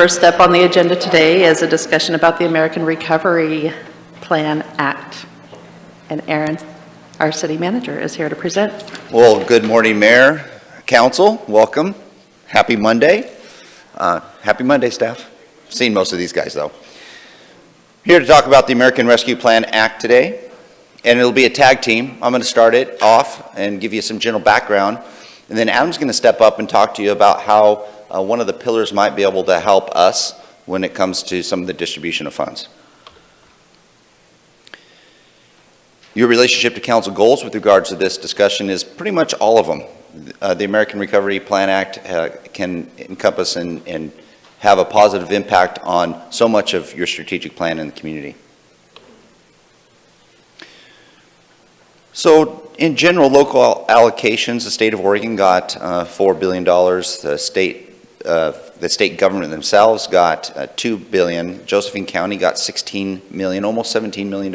First step on the agenda today is a discussion about the American Recovery Plan Act. And Aaron, our city manager, is here to present. Well, good morning, Mayor, Council, welcome. Happy Monday. Happy Monday, staff. Seen most of these guys, though. Here to talk about the American Rescue Plan Act today, and it'll be a tag team. I'm going to start it off and give you some general background, and then Adam's going to step up and talk to you about how one of the pillars might be able to help us when it comes to some of the distribution of funds. Your relationship to council goals with regards to this discussion is pretty much all of them. The American Recovery Plan Act can encompass and have a positive impact on so much of your strategic plan in the community. So in general, local allocations, the state of Oregon got $4 billion. The state government themselves got $2 billion. Josephine County got $16 million, almost $17 million.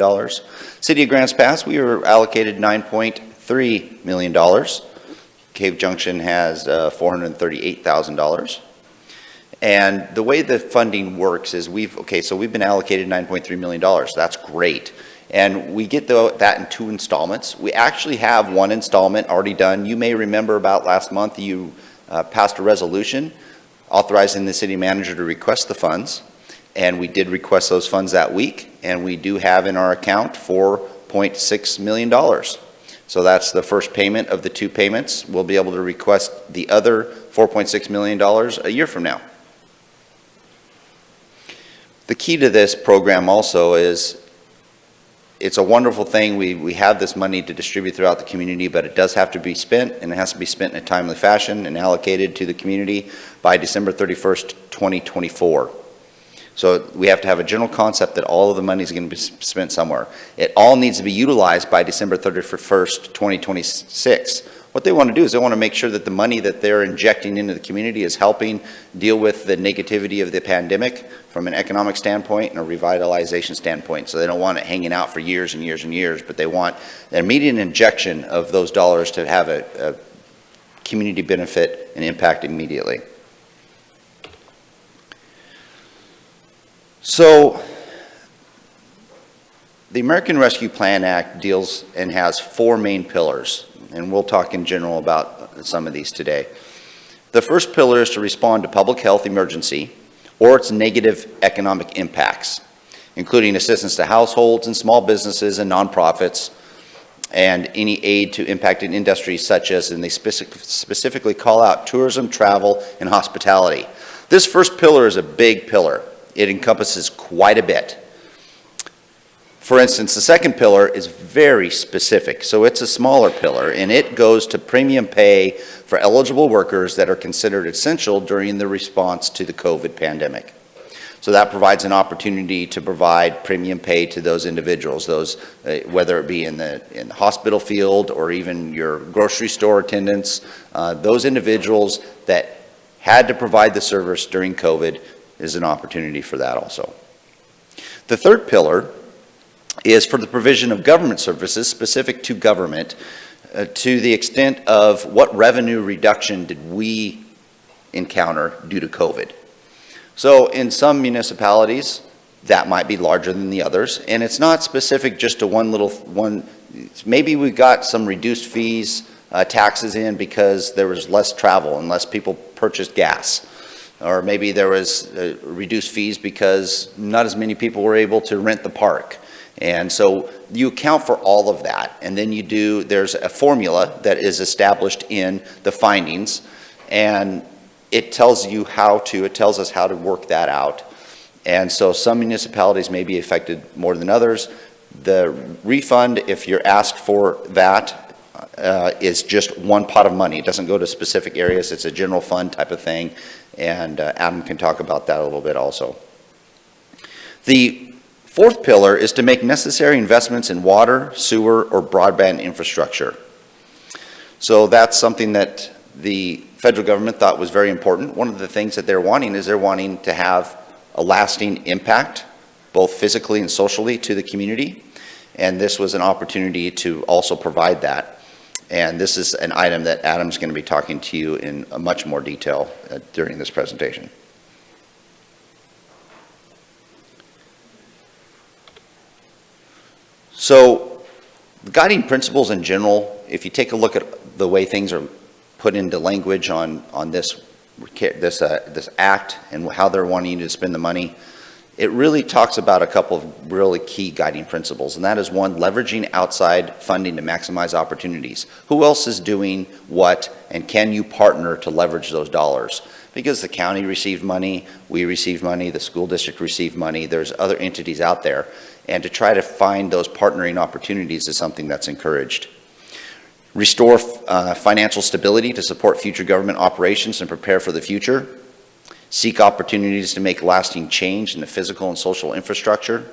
City of Grants Pass, we were allocated $9.3 million. Cave Junction has $438,000. And the way the funding works is we've been allocated $9.3 million. That's great. And we get that in 2 installments. We actually have 1 installment already done. You may remember about last month you passed a resolution authorizing the city manager to request the funds. And we did request those funds that week. And we do have in our account $4.6 million. So that's the first payment of the 2 payments. We'll be able to request the other $4.6 million a year from now. The key to this program also is it's a wonderful thing. We have this money to distribute throughout the community, but it does have to be spent, and it has to be spent in a timely fashion and allocated to the community by December 31st, 2024. So we have to have a general concept that all of the money is going to be spent somewhere. It all needs to be utilized by December 31st, 2026. What they want to do is they want to make sure that the money that they're injecting into the community is helping deal with the negativity of the pandemic from an economic standpoint and a revitalization standpoint. So they don't want it hanging out for years and years and years, but they want an immediate injection of those dollars to have a community benefit and impact immediately. So the American Rescue Plan Act deals and has 4 main pillars, and we'll talk in general about some of these today. The first pillar is to respond to public health emergency or its negative economic impacts, including assistance to households and small businesses and nonprofits, and any aid to impacted industries such as, and they specifically call out tourism, travel, and hospitality. This first pillar is a big pillar. It encompasses quite a bit. For instance, the second pillar is very specific, so it's a smaller pillar, and it goes to premium pay for eligible workers that are considered essential during the response to the COVID pandemic. So that provides an opportunity to provide premium pay to those individuals, whether it be in the hospital field or even your grocery store attendants, those individuals that had to provide the service during COVID is an opportunity for that also. The third pillar is for the provision of government services specific to government to the extent of what revenue reduction did we encounter due to COVID. So in some municipalities, that might be larger than the others, and it's not specific just to one. Maybe we got some reduced fees, taxes in because there was less travel and less people purchased gas. Or maybe there was reduced fees because not as many people were able to rent the park. And so you account for all of that, and then there's a formula that is established in the findings, and it tells us how to work that out. And so some municipalities may be affected more than others. The refund, if you're asked for that, is just one pot of money. It doesn't go to specific areas. It's a general fund type of thing, and Adam can talk about that a little bit also. The fourth pillar is to make necessary investments in water, sewer, or broadband infrastructure. So that's something that the federal government thought was very important. One of the things that they're wanting to have a lasting impact, both physically and socially, to the community. And this was an opportunity to also provide that. And this is an item that Adam's going to be talking to you in much more detail during this presentation. So the guiding principles in general, if you take a look at the way things are put into language on this act and how they're wanting you to spend the money, it really talks about a couple of really key guiding principles, and that is one, leveraging outside funding to maximize opportunities. Who else is doing what, and can you partner to leverage those dollars? Because the county received money, we received money, the school district received money, there's other entities out there, and to try to find those partnering opportunities is something that's encouraged. Restore financial stability to support future government operations and prepare for the future. Seek opportunities to make lasting change in the physical and social infrastructure.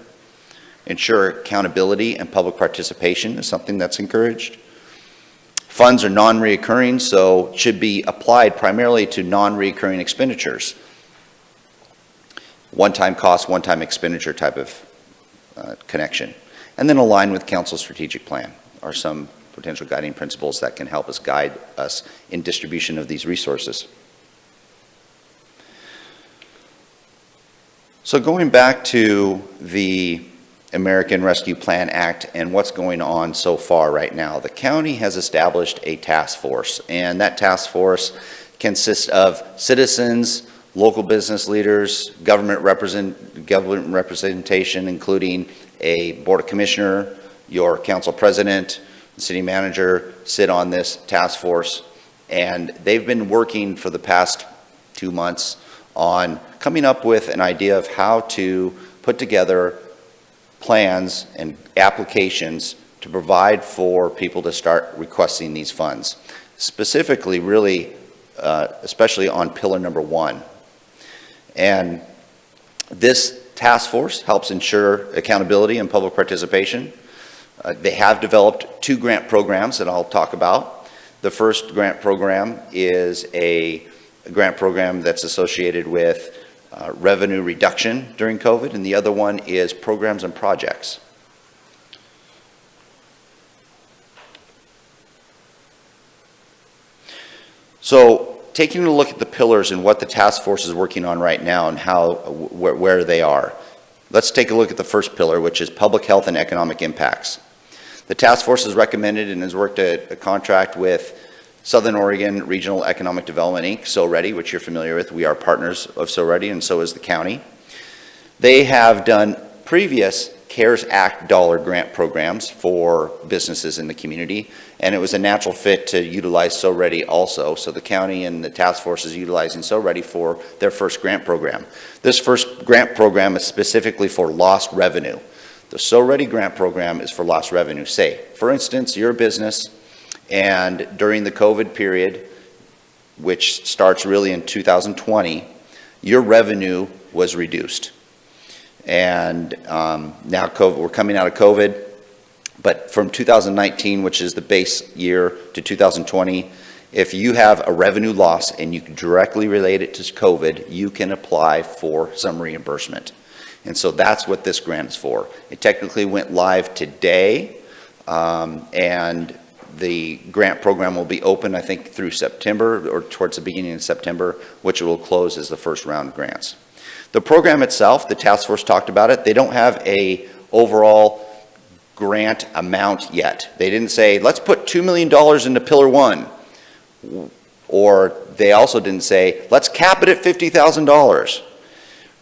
Ensure accountability and public participation is something that's encouraged. Funds are non-reoccurring, so should be applied primarily to non-reoccurring expenditures. One-time cost, one-time expenditure type of connection. And then align with council's strategic plan are some potential guiding principles that can help us guide us in distribution of these resources. So going back to the American Rescue Plan Act and what's going on so far right now, the county has established a task force, and that task force consists of citizens, local business leaders, government representation, including a board of commissioner, your council president, the city manager sit on this task force, and they've been working for the past 2 months on coming up with an idea of how to put together plans and applications to provide for people to start requesting these funds. Specifically, really, especially on pillar number 1. And this task force helps ensure accountability and public participation. They have developed 2 grant programs that I'll talk about. The first grant program is a grant program that's associated with revenue reduction during COVID, and the other one is programs and projects. So taking a look at the pillars and what the task force is working on right now and where they are, let's take a look at the first pillar, which is public health and economic impacts. The task force has recommended and has worked a contract with Southern Oregon Regional Economic Development, Inc., SoReady, which you're familiar with. We are partners of SoReady, and so is the county. They have done previous CARES Act dollar grant programs for businesses in the community, and it was a natural fit to utilize SoReady also. So the county and the task force is utilizing SoReady for their first grant program. This first grant program is specifically for lost revenue. The SoReady grant program is for lost revenue. Say, for instance, you're a business, and during the COVID period, which starts really in 2020, your revenue was reduced. And now we're coming out of COVID, but from 2019, which is the base year, to 2020, if you have a revenue loss and you can directly relate it to COVID, you can apply for some reimbursement. And so that's what this grant is for. It technically went live today, and the grant program will be open, I think, through September or towards the beginning of September, which will close as the first round of grants. The program itself, the task force talked about it. They don't have a overall grant amount yet. They didn't say, let's put $2 million into Pillar 1. Or they also didn't say, let's cap it at $50,000.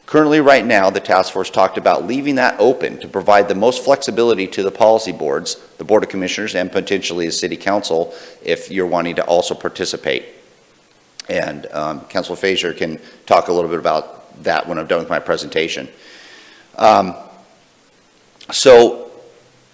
Currently, right now, the task force talked about leaving that open to provide the most flexibility to the policy boards, the Board of Commissioners, and potentially the City Council if you're wanting to also participate. And Councilor Frazier can talk a little bit about that when I'm done with my presentation. So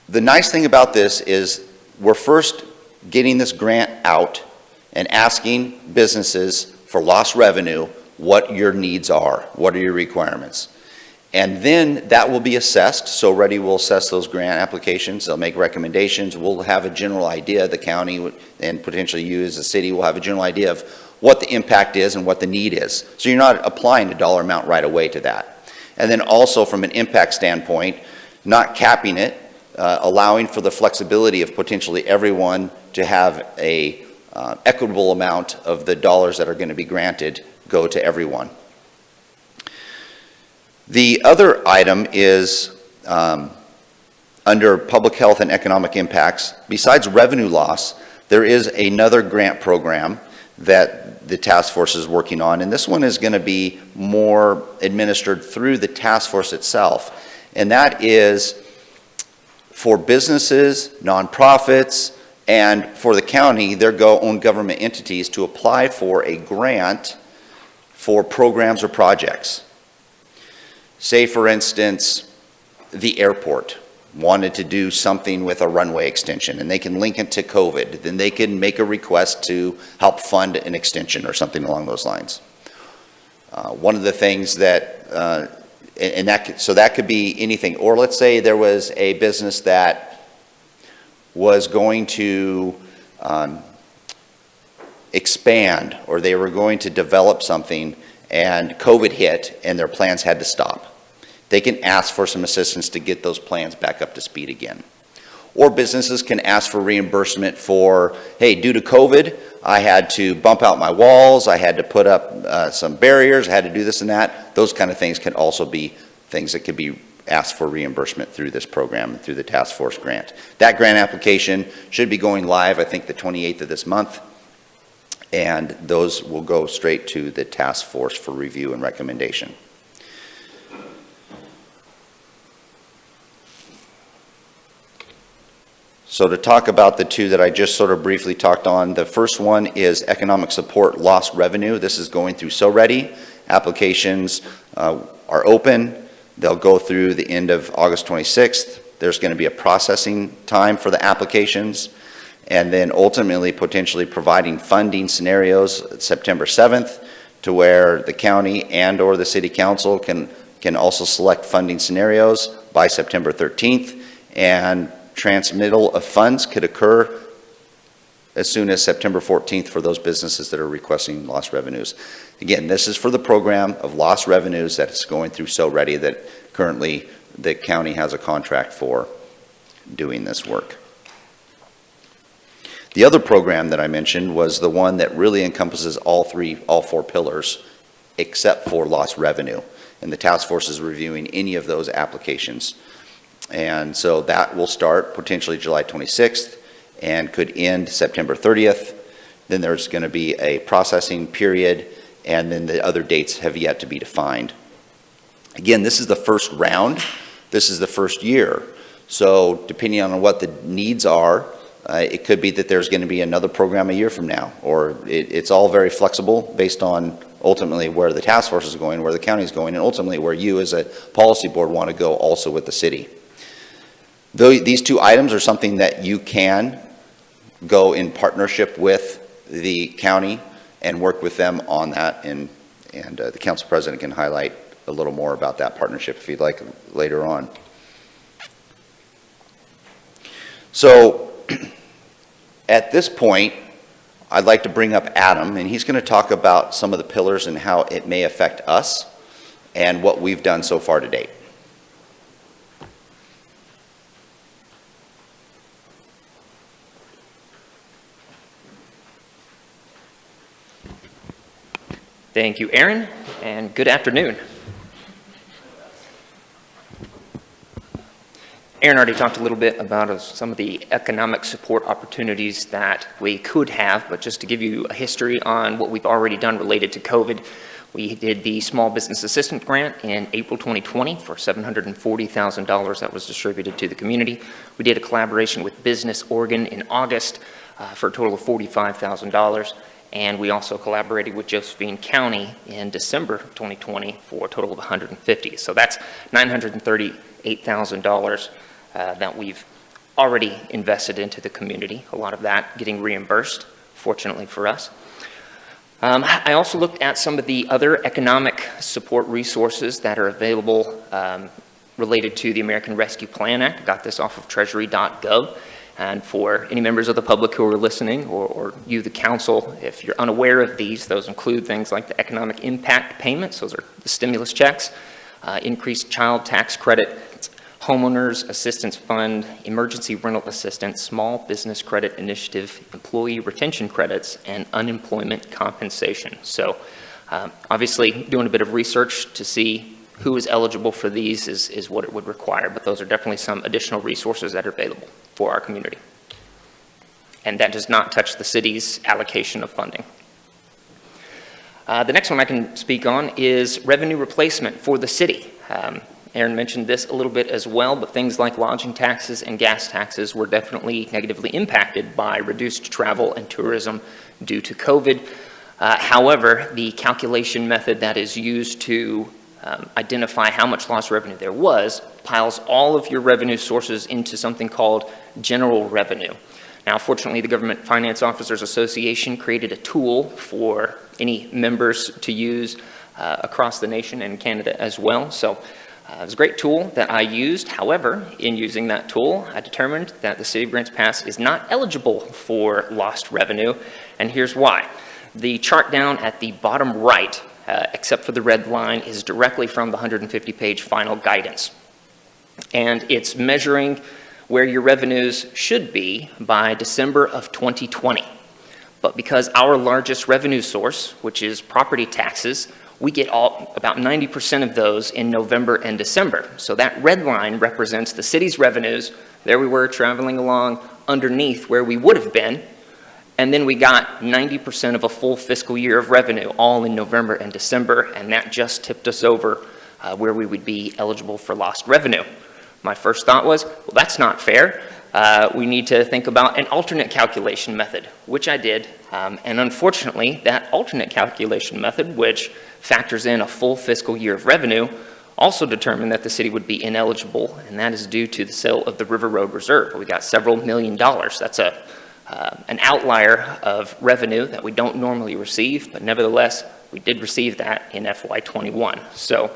the nice thing about this is we're first getting this grant out and asking businesses for lost revenue what your needs are, what are your requirements. And then that will be assessed. SoReady will assess those grant applications. They'll make recommendations. We'll have a general idea, the county and potentially you as a city will have a general idea of what the impact is and what the need is. So you're not applying a dollar amount right away to that. And then also from an impact standpoint, not capping it, allowing for the flexibility of potentially everyone to have a equitable amount of the dollars that are going to be granted go to everyone. The other item is under public health and economic impacts, besides revenue loss, there is another grant program that the task force is working on, and this one is going to be more administered through the task force itself, and that is for businesses, nonprofits, and for the county, their own government entities to apply for a grant for programs or projects. Say, for instance, the airport wanted to do something with a runway extension, and they can link it to COVID. Then they can make a request to help fund an extension or something along those lines. One of the things that, so that could be anything. Or let's say there was a business that was going to expand, or they were going to develop something, and COVID hit and their plans had to stop. They can ask for some assistance to get those plans back up to speed again. Or businesses can ask for reimbursement for, hey, due to COVID, I had to bump out my walls, I had to put up some barriers, I had to do this and that. Those kind of things can also be things that could be asked for reimbursement through this program, through the task force grant. That grant application should be going live, I think, the 28th of this month. And those will go straight to the task force for review and recommendation. So to talk about the two that I just sort of briefly talked on, the first one is economic support lost revenue. This is going through SoReady. Applications are open. They'll go through the end of August 26th. There's going to be a processing time for the applications, and then ultimately potentially providing funding scenarios September 7th, to where the county and or the city council can also select funding scenarios by September 13th, and transmittal of funds could occur as soon as September 14th for those businesses that are requesting lost revenues. Again, this is for the program of lost revenues that's going through SoReady, that currently the county has a contract for doing this work. The other program that I mentioned was the one that really encompasses all four pillars, except for lost revenue. And the task force is reviewing any of those applications. And so that will start potentially July 26th and could end September 30th. Then there's going to be a processing period, and then the other dates have yet to be defined. Again, this is the first round. This is the first year. So depending on what the needs are, it could be that there's going to be another program a year from now, or it's all very flexible based on ultimately where the task force is going, where the county is going, and ultimately where you as a policy board want to go also with the city. Though these two items are something that you can go in partnership with the county and work with them on that, and the council president can highlight a little more about that partnership if you'd like later on. So at this point, I'd like to bring up Adam, and he's going to talk about some of the pillars and how it may affect us and what we've done so far to date. Thank you, Aaron, and good afternoon. Aaron already talked a little bit about some of the economic support opportunities that we could have, but just to give you a history on what we've already done related to COVID, we did the Small Business Assistance Grant in April 2020 for $740,000 that was distributed to the community. We did a collaboration with Business Oregon in August for a total of $45,000. And we also collaborated with Josephine County in December of 2020 for a total of $150,000. So that's $938,000 that we've already invested into the community, a lot of that getting reimbursed, fortunately for us. I also looked at some of the other economic support resources that are available related to the American Rescue Plan Act. I got this off of treasury.gov. And for any members of the public who are listening, or you, the council, if you're unaware of these, those include things like the economic impact payments, those are the stimulus checks, increased child tax credit, homeowners assistance fund, emergency rental assistance, small business credit initiative, employee retention credits, and unemployment compensation. So obviously doing a bit of research to see who is eligible for these is what it would require, but those are definitely some additional resources that are available for our community. And that does not touch the city's allocation of funding. The next one I can speak on is revenue replacement for the city. Aaron mentioned this a little bit as well, but things like lodging taxes and gas taxes were definitely negatively impacted by reduced travel and tourism due to COVID. However, the calculation method that is used to identify how much lost revenue there was piles all of your revenue sources into something called general revenue. Now, fortunately, the Government Finance Officers Association created a tool for any members to use across the nation and Canada as well. So it was a great tool that I used. However, in using that tool, I determined that the City of Grants Pass is not eligible for lost revenue, and here's why. The chart down at the bottom right, except for the red line, is directly from the 150-page final guidance. And it's measuring where your revenues should be by December of 2020. But because our largest revenue source, which is property taxes, we get about 90% of those in November and December. So that red line represents the city's revenues. There we were traveling along underneath where we would have been. And then we got 90% of a full fiscal year of revenue all in November and December, and that just tipped us over where we would be eligible for lost revenue. My first thought was, well, that's not fair. We need to think about an alternate calculation method, which I did. And unfortunately, that alternate calculation method, which factors in a full fiscal year of revenue, also determined that the city would be ineligible, and that is due to the sale of the River Road Reserve. We got several $1 million. That's an outlier of revenue that we don't normally receive, but nevertheless, we did receive that in FY21. So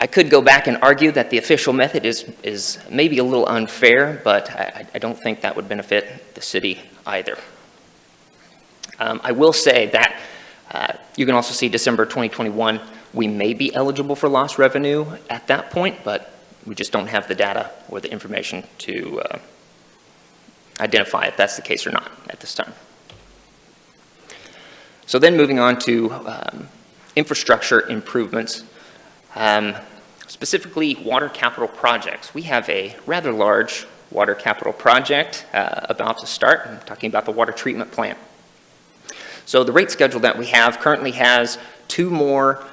I could go back and argue that the official method is maybe a little unfair, but I don't think that would benefit the city either. I will say that you can also see December 2021, we may be eligible for lost revenue at that point, but we just don't have the data or the information to identify if that's the case or not at this time. So then moving on to infrastructure improvements, specifically water capital projects. We have a rather large water capital project about to start. I'm talking about the water treatment plant. So the rate schedule that we have currently has 2 more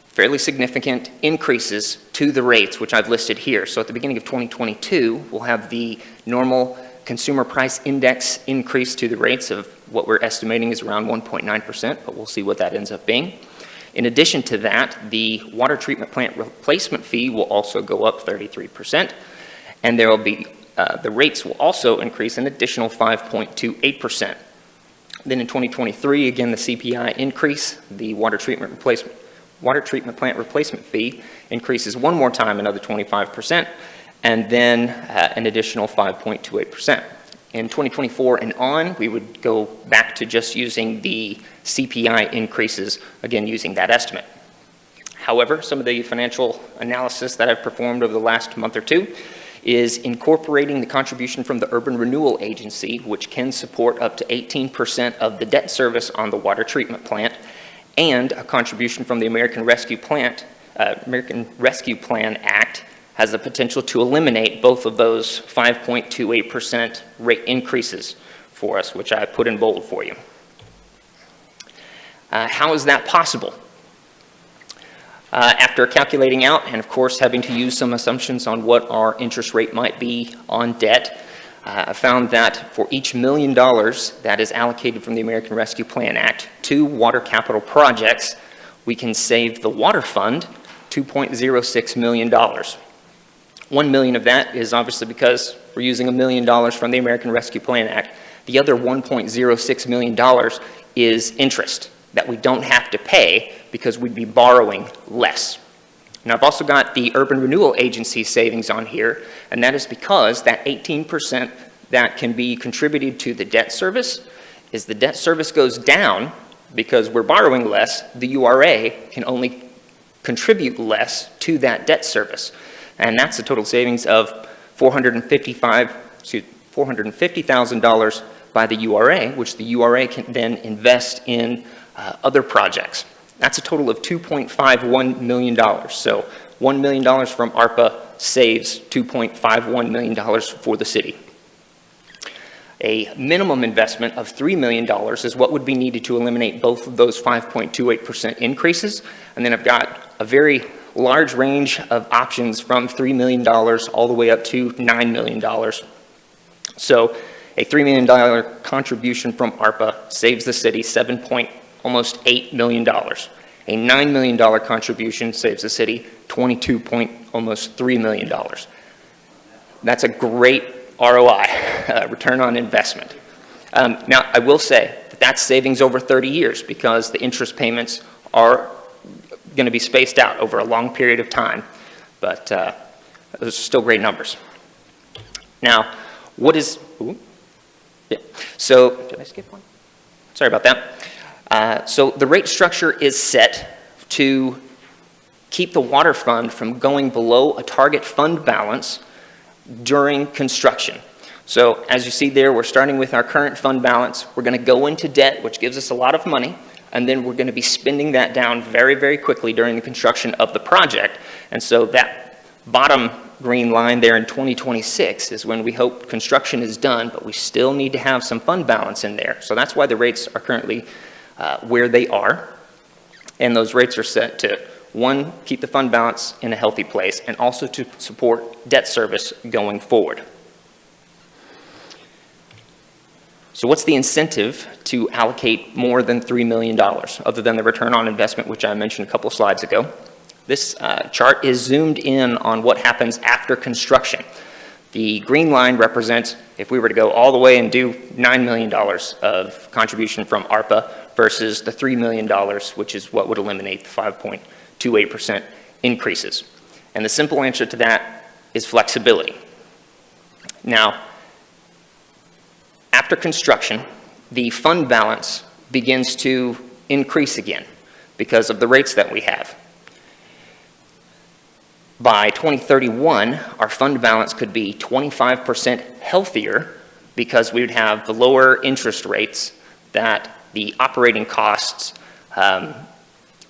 fairly significant increases to the rates, which I've listed here. So at the beginning of 2022, we'll have the normal consumer price index increase to the rates of what we're estimating is around 1.9%, but we'll see what that ends up being. In addition to that, the water treatment plant replacement fee will also go up 33%, and there will be, the rates will also increase an additional 5.28%. Then in 2023, again, the CPI increase, the water treatment plant replacement fee increases one more time, another 25%, and then an additional 5.28%. In 2024 and on, we would go back to just using the CPI increases, again, using that estimate. However, some of the financial analysis that I've performed over the last month or two is incorporating the contribution from the Urban Renewal Agency, which can support up to 18% of the debt service on the water treatment plant, and a contribution from the American Rescue Plan Act has the potential to eliminate both of those 5.28% rate increases for us, which I put in bold for you. How is that possible? After calculating out, and of course having to use some assumptions on what our interest rate might be on debt, I found that for each $1 million that is allocated from the American Rescue Plan Act to water capital projects, we can save the water fund $2.06 million. $1 million of that is obviously because we're using $1 million from the American Rescue Plan Act. The other $1.06 million is interest that we don't have to pay because we'd be borrowing less. Now, I've also got the Urban Renewal Agency savings on here, and that is because that 18% that can be contributed to the debt service, as the debt service goes down because we're borrowing less, the URA can only contribute less to that debt service. And that's a total savings of $450,000 by the URA, which the URA can then invest in other projects. That's a total of $2.51 million. So $1 million from ARPA saves $2.51 million for the city. A minimum investment of $3 million is what would be needed to eliminate both of those 5.28% increases. And then I've got a very large range of options from $3 million all the way up to $9 million. So a $3 million contribution from ARPA saves the city almost $8 million. A $9 million contribution saves the city almost $3 million. That's a great ROI, return on investment. Now, I will say that that's savings over 30 years because the interest payments are going to be spaced out over a long period of time, but those are still great numbers. Now, so, did I skip one? Sorry about that. So the rate structure is set to keep the water fund from going below a target fund balance during construction. So as you see there, we're starting with our current fund balance. We're going to go into debt, which gives us a lot of money, and then we're going to be spending that down very, very quickly during the construction of the project. And so that bottom green line there in 2026 is when we hope construction is done, but we still need to have some fund balance in there. So that's why the rates are currently where they are. And those rates are set to, one, keep the fund balance in a healthy place, and also to support debt service going forward. So what's the incentive to allocate more than $3 million, other than the return on investment, which I mentioned a couple of slides ago? This chart is zoomed in on what happens after construction. The green line represents if we were to go all the way and do $9 million of contribution from ARPA versus the $3 million, which is what would eliminate the 5.28% increases. And the simple answer to that is flexibility. Now, after construction, the fund balance begins to increase again because of the rates that we have. By 2031, our fund balance could be 25% healthier because we would have the lower interest rates, that the operating costs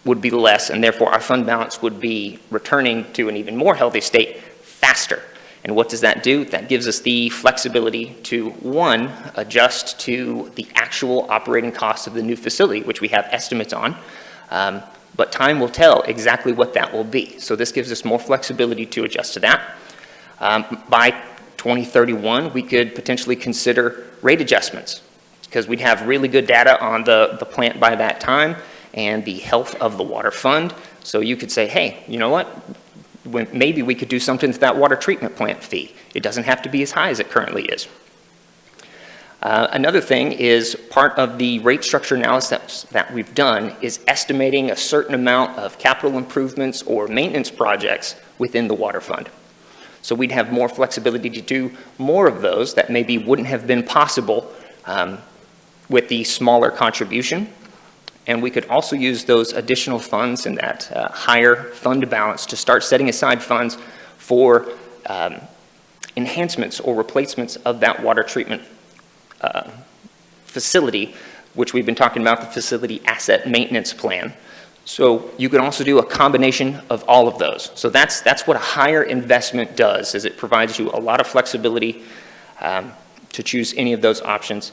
would be less, and therefore our fund balance would be returning to an even more healthy state faster. And what does that do? That gives us the flexibility to, one, adjust to the actual operating costs of the new facility, which we have estimates on, but time will tell exactly what that will be. So this gives us more flexibility to adjust to that. By 2031, we could potentially consider rate adjustments because we'd have really good data on the plant by that time and the health of the water fund. So you could say, hey, you know what? Maybe we could do something to that water treatment plant fee. It doesn't have to be as high as it currently is. Another thing is part of the rate structure analysis that we've done is estimating a certain amount of capital improvements or maintenance projects within the water fund. So we'd have more flexibility to do more of those that maybe wouldn't have been possible with the smaller contribution. And we could also use those additional funds and that higher fund balance to start setting aside funds for enhancements or replacements of that water treatment facility, which we've been talking about, the facility asset maintenance plan. So you can also do a combination of all of those. So that's what a higher investment does, is it provides you a lot of flexibility to choose any of those options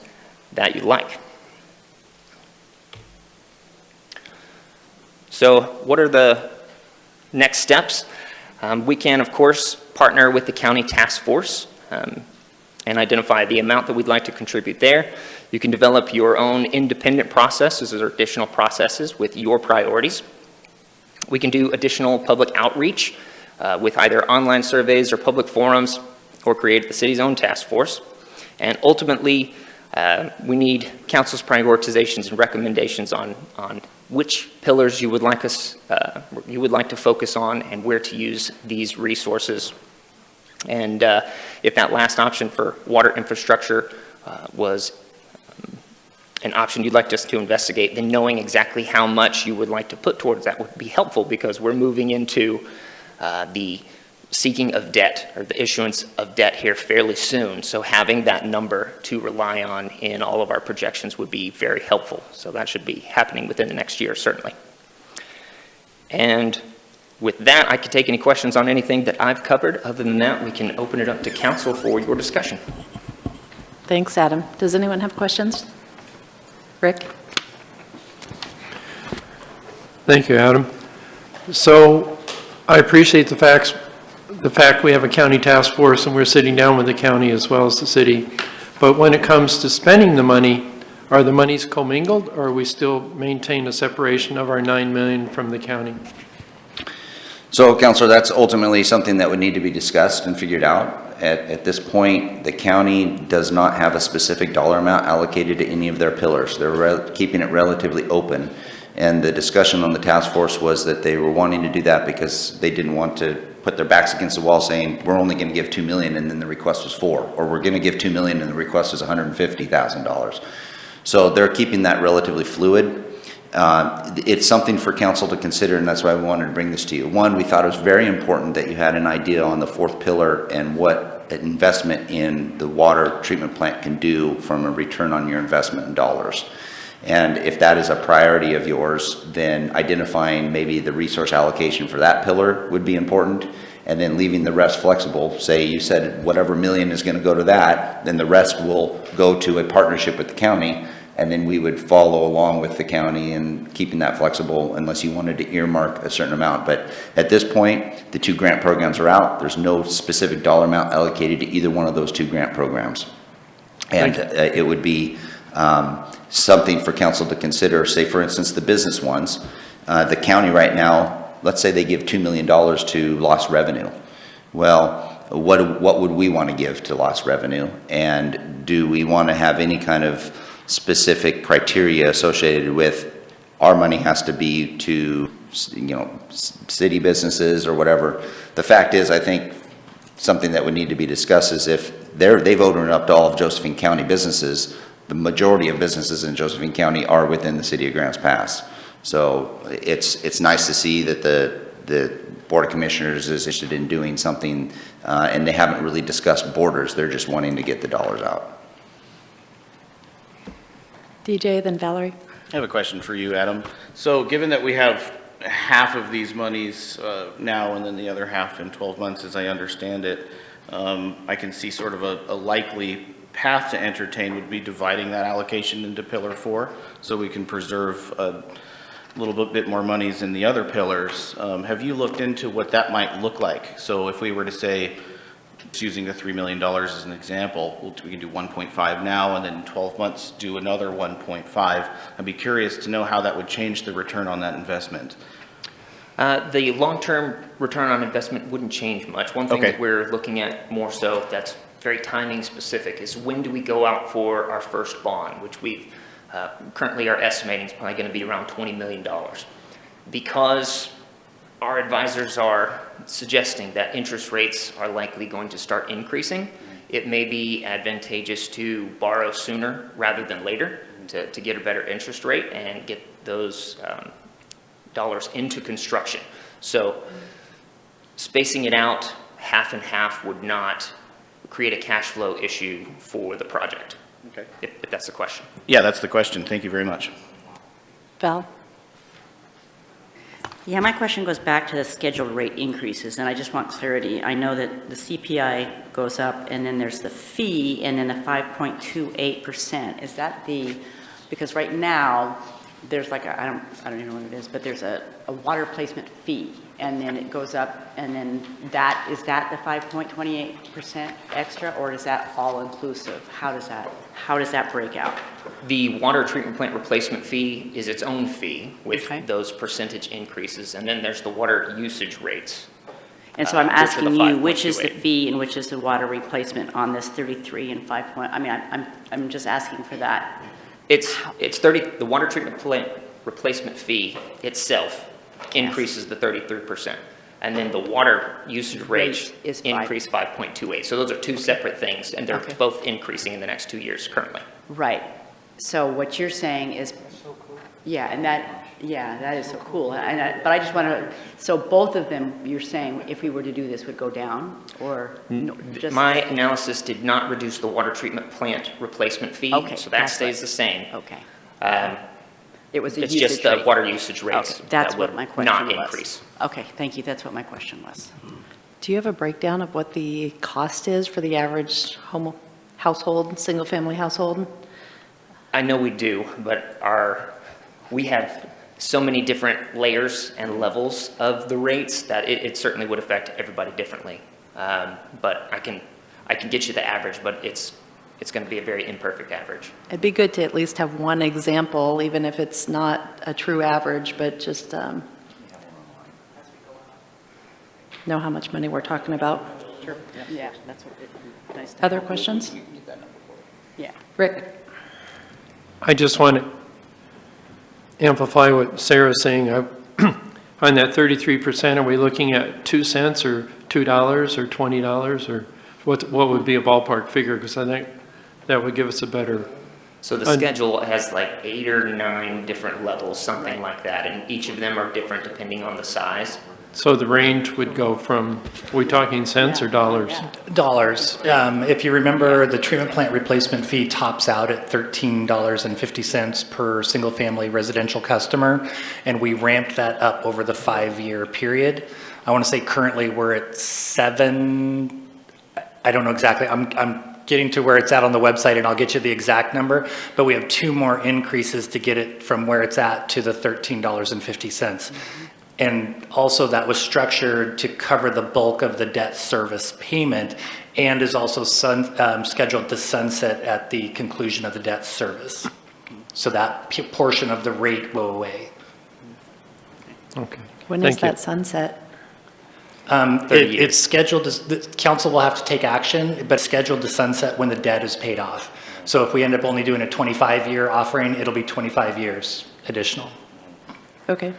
that you like. So what are the next steps? We can, of course, partner with the county task force and identify the amount that we'd like to contribute there. You can develop your own independent processes or additional processes with your priorities. We can do additional public outreach with either online surveys or public forums, or create the city's own task force. And ultimately, we need council's prioritizations and recommendations on which pillars you would like to focus on and where to use these resources. And if that last option for water infrastructure was an option you'd like us to investigate, then knowing exactly how much you would like to put towards that would be helpful, because we're moving into the seeking of debt, or the issuance of debt here fairly soon. So having that number to rely on in all of our projections would be very helpful. So that should be happening within the next year, certainly. And with that, I could take any questions on anything that I've covered. Other than that, we can open it up to council for your discussion. Thanks, Adam. Does anyone have questions? Rick? Thank you, Adam. So I appreciate the fact we have a county task force and we're sitting down with the county as well as the city. But when it comes to spending the money, are the monies commingled or we still maintain a separation of our 9 million from the county? So, Counselor, that's ultimately something that would need to be discussed and figured out. At this point, the county does not have a specific dollar amount allocated to any of their pillars. They're keeping it relatively open. And the discussion on the task force was that they were wanting to do that because they didn't want to put their backs against the wall saying, we're only going to give 2 million and then the request was 4, or we're going to give 2 million and the request was $150,000. So they're keeping that relatively fluid. It's something for council to consider, and that's why we wanted to bring this to you. One, we thought it was very important that you had an idea on the fourth pillar and what an investment in the water treatment plant can do from a return on your investment in dollars. And if that is a priority of yours, then identifying maybe the resource allocation for that pillar would be important, and then leaving the rest flexible. Say you said whatever million is going to go to that, then the rest will go to a partnership with the county, and then we would follow along with the county and keeping that flexible unless you wanted to earmark a certain amount. But at this point, the 2 grant programs are out. There's no specific dollar amount allocated to either one of those 2 grant programs. And it would be something for council to consider. Say, for instance, the business ones. The county right now, let's say they give $2 million to lost revenue. Well, what would we want to give to lost revenue? And do we want to have any kind of specific criteria associated with our money has to be to, city businesses or whatever? The fact is, I think something that would need to be discussed is if they've opened it up to all of Josephine County businesses, the majority of businesses in Josephine County are within the city of Grants Pass. So it's nice to see that the Board of Commissioners is interested in doing something, and they haven't really discussed borders. They're just wanting to get the dollars out. DJ, then Valerie. I have a question for you, Adam. So given that we have half of these monies now and then the other half in 12 months, as I understand it, I can see sort of a likely path to entertain would be dividing that allocation into Pillar 4 so we can preserve a little bit more monies in the other pillars. Have you looked into what that might look like? So if we were to say, just using the $3 million as an example, we can do 1.5 now and then in 12 months do another 1.5. I'd be curious to know how that would change the return on that investment. The long-term return on investment wouldn't change much. One thing that we're looking at more so that's very timing specific is when do we go out for our first bond, which we've currently are estimating is probably going to be around $20 million. Because our advisors are suggesting that interest rates are likely going to start increasing, it may be advantageous to borrow sooner rather than later to get a better interest rate and get those dollars into construction. So spacing it out half and half would not create a cash flow issue for the project. Okay. If that's the question. Yeah, that's the question. Thank you very much. Val? Yeah, my question goes back to the scheduled rate increases, and I just want clarity. I know that the CPI goes up, and then there's the fee, and then the 5.28%. Is that because right now, there's like I don't even know what it is, but there's a water placement fee, and then it goes up, and then is that the 5.28% extra, or is that all inclusive? How does that break out? The water treatment plant replacement fee is its own fee with Okay. those percentage increases, and then there's the water usage rates. And so I'm which are the asking you, which is the 5.28. fee and which is the water replacement on this 33 and 5 point? I mean, I'm just asking for that. It's 30. The water treatment plant replacement fee itself increases the 33%, and then the water usage rate is 5. increase 5.28. So those are two separate things, and they're Okay. both increasing in the next 2 years currently. Right. So what you're saying is, yeah, and that is so cool. But I just want to, so both of them, you're saying, if we were to do this, would go down, or no, just? My analysis did not reduce the water treatment plant replacement fee, Okay, so that that's stays right. the same. Okay. It was a It's usage just the rate. water usage rates Okay, that's that what would my question not was. increase. Okay, thank you, that's what my question was. Do you have a breakdown of what the cost is for the average household, single-family household? I know we do, but we have so many different layers and levels of the rates that it certainly would affect everybody differently. But I can get you the average, but it's going to be a very imperfect average. It'd be good to at least have one example, even if it's not a true average, but just know how much money we're talking about. Sure. Yeah, that's what it, nice to Other have. questions? Yeah. Rick? I just want to amplify what Sarah's saying. On that 33%, are we looking at 2 cents or $2 or $20, or what would be a ballpark figure? Because I think that would give us a better, So the schedule has like 8 or 9 different levels, something like that, and each of them are different depending on the size. so the range would go from, are we talking cents or dollars? Dollars. If you remember, the treatment plant replacement fee tops out at $13.50 per single-family residential customer, and we ramped that up over the 5-year period. I want to say currently we're at 7, I don't know exactly, I'm getting to where it's at on the website, and I'll get you the exact number, but we have 2 more increases to get it from where it's at to the $13.50. And also that was structured to cover the bulk of the debt service payment and is also scheduled to sunset at the conclusion of the debt service. So that portion of the rate will go away. Okay. When is Thank you. that sunset? 30 years. It's scheduled, the council will have to take action, but scheduled to sunset when the debt is paid off. So if we end up only doing a 25-year offering, it'll be 25 years additional. Okay.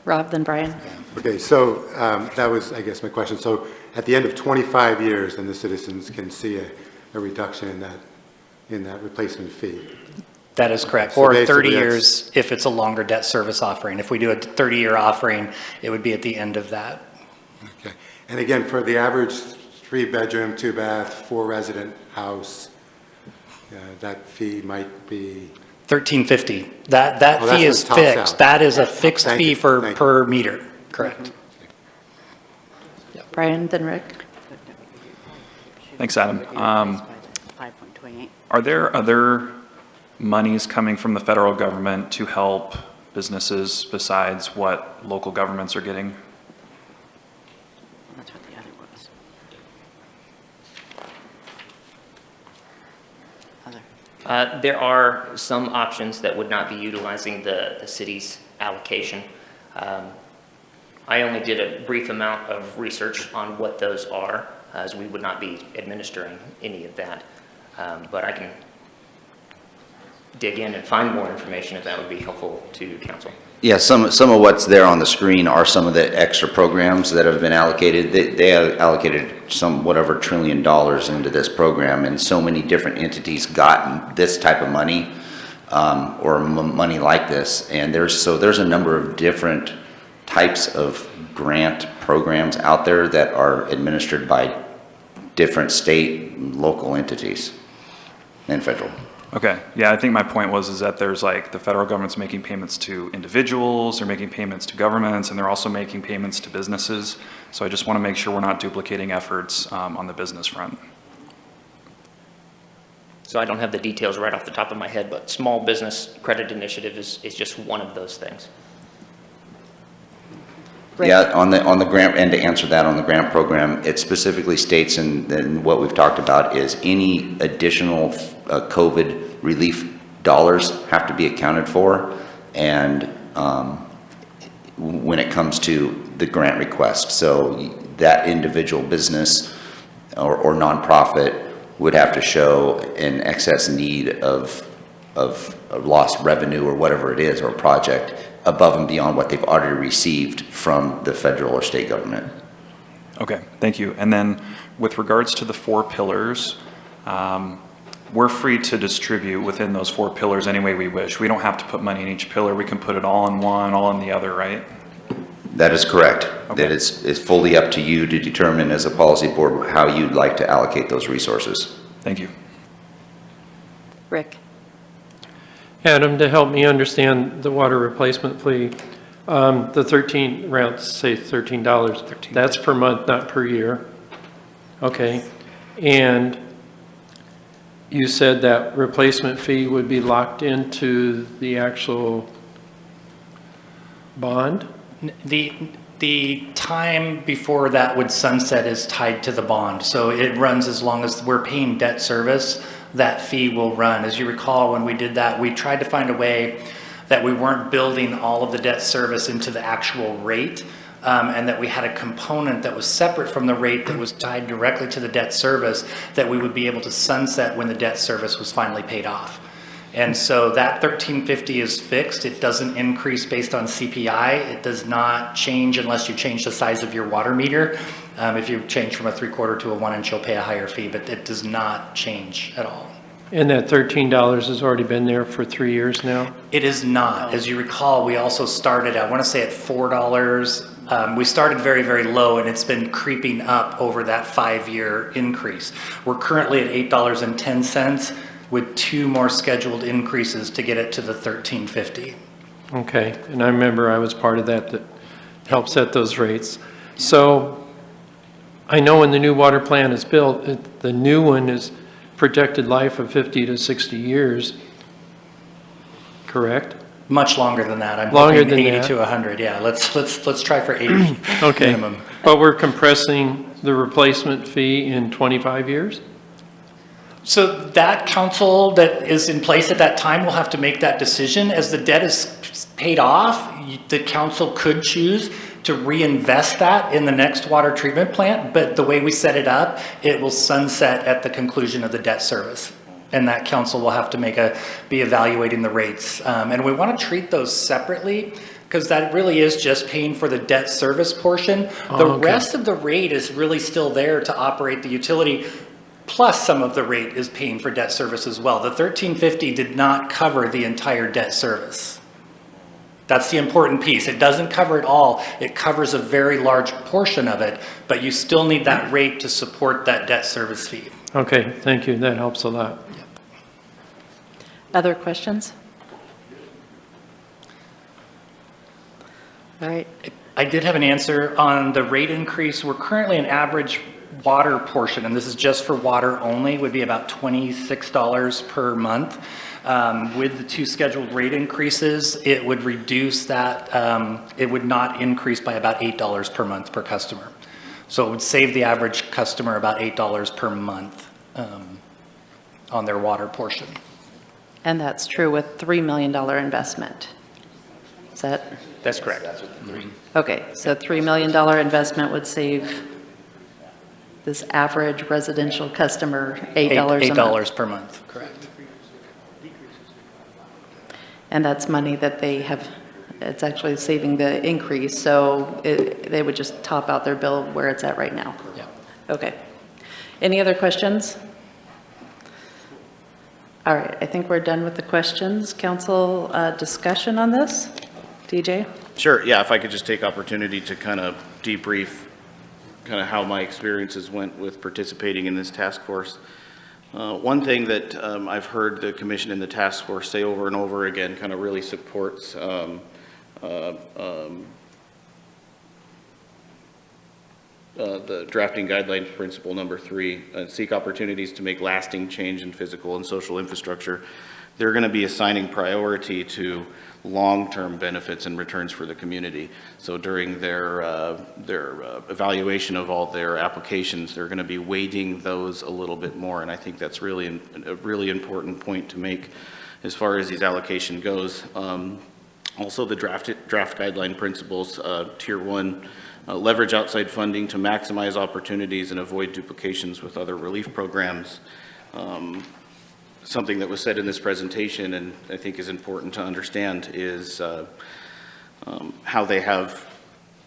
Rob, then Brian? Okay, so that was, I guess, my question. So at the end of 25 years, then the citizens can see a reduction in that replacement fee. That is correct. So Or 30 basically that's- years if it's a longer debt service offering. If we do a 30-year offering, it would be at the end of that. Okay. And again, for the average 3-bedroom, 2-bath, 4-resident house, that fee might be, $13.50. That Oh, that's fee is what tops fixed. out. That is a fixed Thank fee you. for, Thank you. per meter, correct. Brian, then Rick? Thanks, Adam. 5.28. Are there other monies coming from the federal government to help businesses besides what local governments are getting? That's what the other was. Other. There are some options that would not be utilizing the city's allocation. I only did a brief amount of research on what those are, as we would not be administering any of that. But I can dig in and find more information if that would be helpful to council. Yeah, some of what's there on the screen are some of the extra programs that have been allocated. They have allocated some whatever $1 trillion into this program, and so many different entities got this type of money or money like this. And there's a number of different types of grant programs out there that are administered by different state and local entities and federal. Okay, yeah, I think my point was that there's like the federal government's making payments to individuals, they're making payments to governments, and they're also making payments to businesses. So I just want to make sure we're not duplicating efforts on the business front. So I don't have the details right off the top of my head, but Small Business Credit Initiative is just one of those things. Rick? Yeah, on the grant, and to answer that on the grant program, it specifically states in what we've talked about is any additional COVID relief dollars have to be accounted for, and when it comes to the grant request. So that individual business or nonprofit would have to show an excess need of lost revenue or whatever it is, or project, above and beyond what they've already received from the federal or state government. Okay, thank you. And then with regards to the 4 pillars, we're free to distribute within those 4 pillars any way we wish. We don't have to put money in each pillar. We can put it all in one, all in the other, right? That is correct. Okay. That it's fully up to you to determine as a policy board how you'd like to allocate those resources. Thank you. Rick? Adam, to help me understand the water replacement fee, the 13, around, say $13, that's per month, not per year? Okay. And you said that replacement fee would be locked into the actual bond? The time before that would sunset is tied to the bond. So it runs as long as we're paying debt service, that fee will run. As you recall, when we did that, we tried to find a way that we weren't building all of the debt service into the actual rate, and that we had a component that was separate from the rate that was tied directly to the debt service that we would be able to sunset when the debt service was finally paid off. And so that $13.50 is fixed. It doesn't increase based on CPI. It does not change unless you change the size of your water meter. If you change from a 3/4 to a 1-inch, you'll pay a higher fee, but it does not change at all. And that $13 has already been there for 3 years now? It is not. As you recall, we also started, I want to say at $4. We started very, very low, and it's been creeping up over that 5-year increase. We're currently at $8.10 with 2 more scheduled increases to get it to the $13.50. Okay, and I remember I was part of that helped set those rates. So I know when the new water plant is built, the new one is projected life of 50 to 60 years, correct? Much longer than that. I'm Longer hoping than 80 that? to 100. Yeah, let's try for 80 Okay, minimum. but we're compressing the replacement fee in 25 years? So that council that is in place at that time will have to make that decision. As the debt is paid off, the council could choose to reinvest that in the next water treatment plant, but the way we set it up, it will sunset at the conclusion of the debt service. And that council will have to be evaluating the rates. And we want to treat those separately, because that really is just paying for the debt service portion. The okay. rest of the rate is really still there to operate the utility, plus some of the rate is paying for debt service as well. The $13.50 did not cover the entire debt service. That's the important piece. It doesn't cover it all. It covers a very large portion of it, but you still need that rate to support that debt service fee. Okay, thank you, that helps a lot. Other questions? All right, I did have an answer on the rate increase. We're currently an average water portion, and this is just for water only, would be about $26 per month. With the 2 scheduled rate increases, it would reduce that, it would not increase by about $8 per month per customer. So it would save the average customer about $8 per month on their water portion. and that's true with $3 million investment. Is that? That's correct. Okay, so $3 million investment would save this average residential customer $8 a month. $8 per month, correct. And that's money that they have, it's actually saving the increase, so they would just top out their bill where it's at right now. Yeah. Okay. Any other questions? All right, I think we're done with the questions. Council discussion on this? DJ? Sure, yeah, if I could just take opportunity to kind of debrief kind of how my experiences went with participating in this task force. One thing that I've heard the commission and the task force say over and over again kind of really supports the drafting guidelines principle number 3, seek opportunities to make lasting change in physical and social infrastructure. They're going to be assigning priority to long-term benefits and returns for the community. So during their evaluation of all their applications, they're going to be weighting those a little bit more. And I think that's really a really important point to make as far as these allocation goes. Also, the draft guideline principles, tier 1, leverage outside funding to maximize opportunities and avoid duplications with other relief programs. Something that was said in this presentation and I think is important to understand is how they have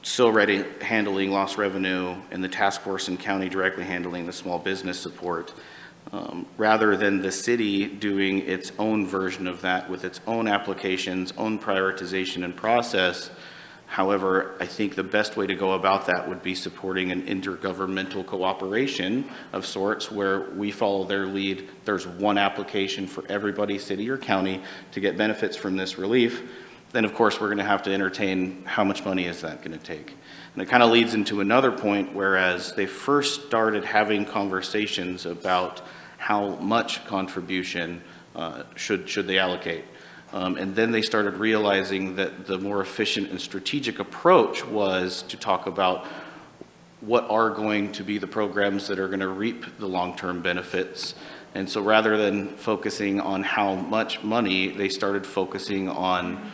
SIL-ready handling lost revenue and the task force and county directly handling the small business support, rather than the city doing its own version of that with its own applications, own prioritization and process. However, I think the best way to go about that would be supporting an intergovernmental cooperation of sorts where we follow their lead. There's one application for everybody, city or county, to get benefits from this relief. Then, of course, we're going to have to entertain how much money is that going to take. And it kind of leads into another point, whereas they first started having conversations about how much contribution should they allocate. And then they started realizing that the more efficient and strategic approach was to talk about what are going to be the programs that are going to reap the long-term benefits. And so rather than focusing on how much money, they started focusing on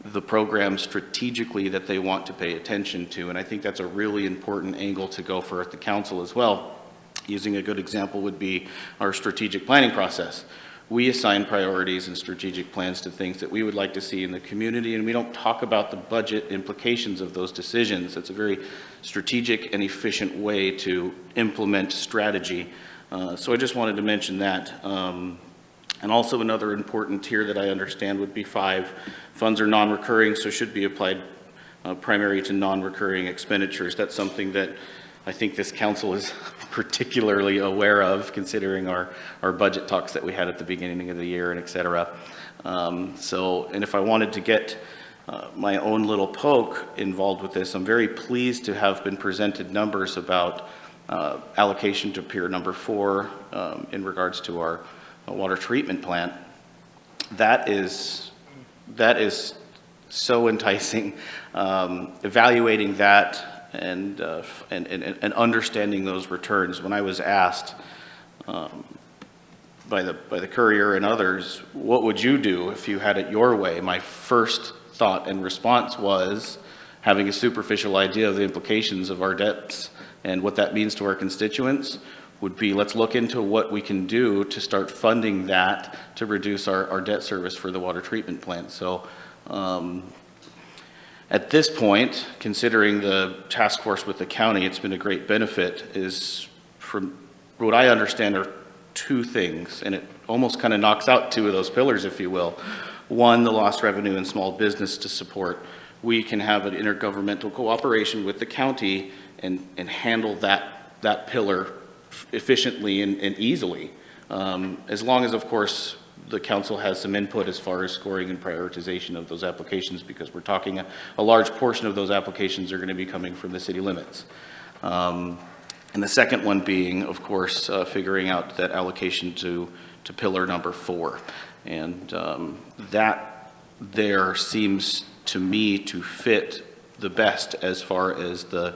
the programs strategically that they want to pay attention to. And I think that's a really important angle to go for at the council as well. Using a good example would be our strategic planning process. We assign priorities and strategic plans to things that we would like to see in the community, and we don't talk about the budget implications of those decisions. It's a very strategic and efficient way to implement strategy. So I just wanted to mention that. And also another important tier that I understand would be 5. Funds are non-recurring, so should be applied primary to non-recurring expenditures. That's something that I think this council is particularly aware of, considering our budget talks that we had at the beginning of the year and et cetera. And if I wanted to get my own little poke involved with this, I'm very pleased to have been presented numbers about allocation to pier number 4 in regards to our water treatment plant. That is so enticing. Evaluating that and understanding those returns. When I was asked by the Courier and others, what would you do if you had it your way? My first thought and response was having a superficial idea of the implications of our debts and what that means to our constituents would be, let's look into what we can do to start funding that to reduce our debt service for the water treatment plant. So at this point, considering the task force with the county, it's been a great benefit, is from what I understand are 2 things, and it almost kind of knocks out 2 of those pillars, if you will. One, the lost revenue in small business to support. We can have an intergovernmental cooperation with the county and handle that pillar efficiently and easily, as long as, of course, the council has some input as far as scoring and prioritization of those applications, because we're talking a large portion of those applications are going to be coming from the city limits. And the second one being, of course, figuring out that allocation to pillar number 4. And that there seems to me to fit the best as far as the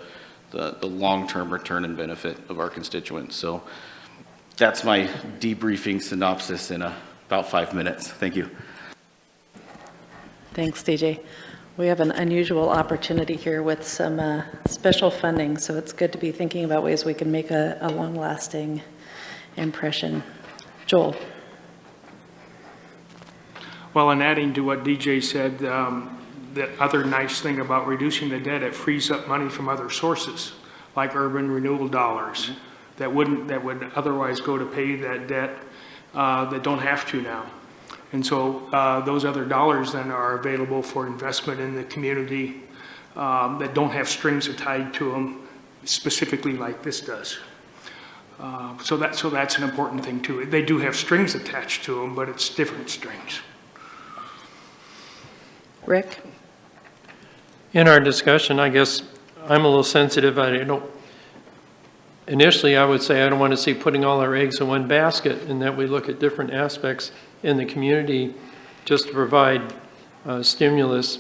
long-term return and benefit of our constituents. So that's my debriefing synopsis in about 5 minutes. Thank you. Thanks, DJ. We have an unusual opportunity here with some special funding, so it's good to be thinking about ways we can make a long-lasting impression. Joel. Well, and adding to what DJ said, the other nice thing about reducing the debt, it frees up money from other sources, like urban renewal dollars, that would otherwise go to pay that debt that don't have to now. And so those other dollars then are available for investment in the community that don't have strings tied to them, specifically like this does. So that's an important thing too. They do have strings attached to them, but it's different strings. Rick? In our discussion, I guess I'm a little sensitive. Initially, I would say I don't want to see putting all our eggs in one basket, and that we look at different aspects in the community just to provide stimulus.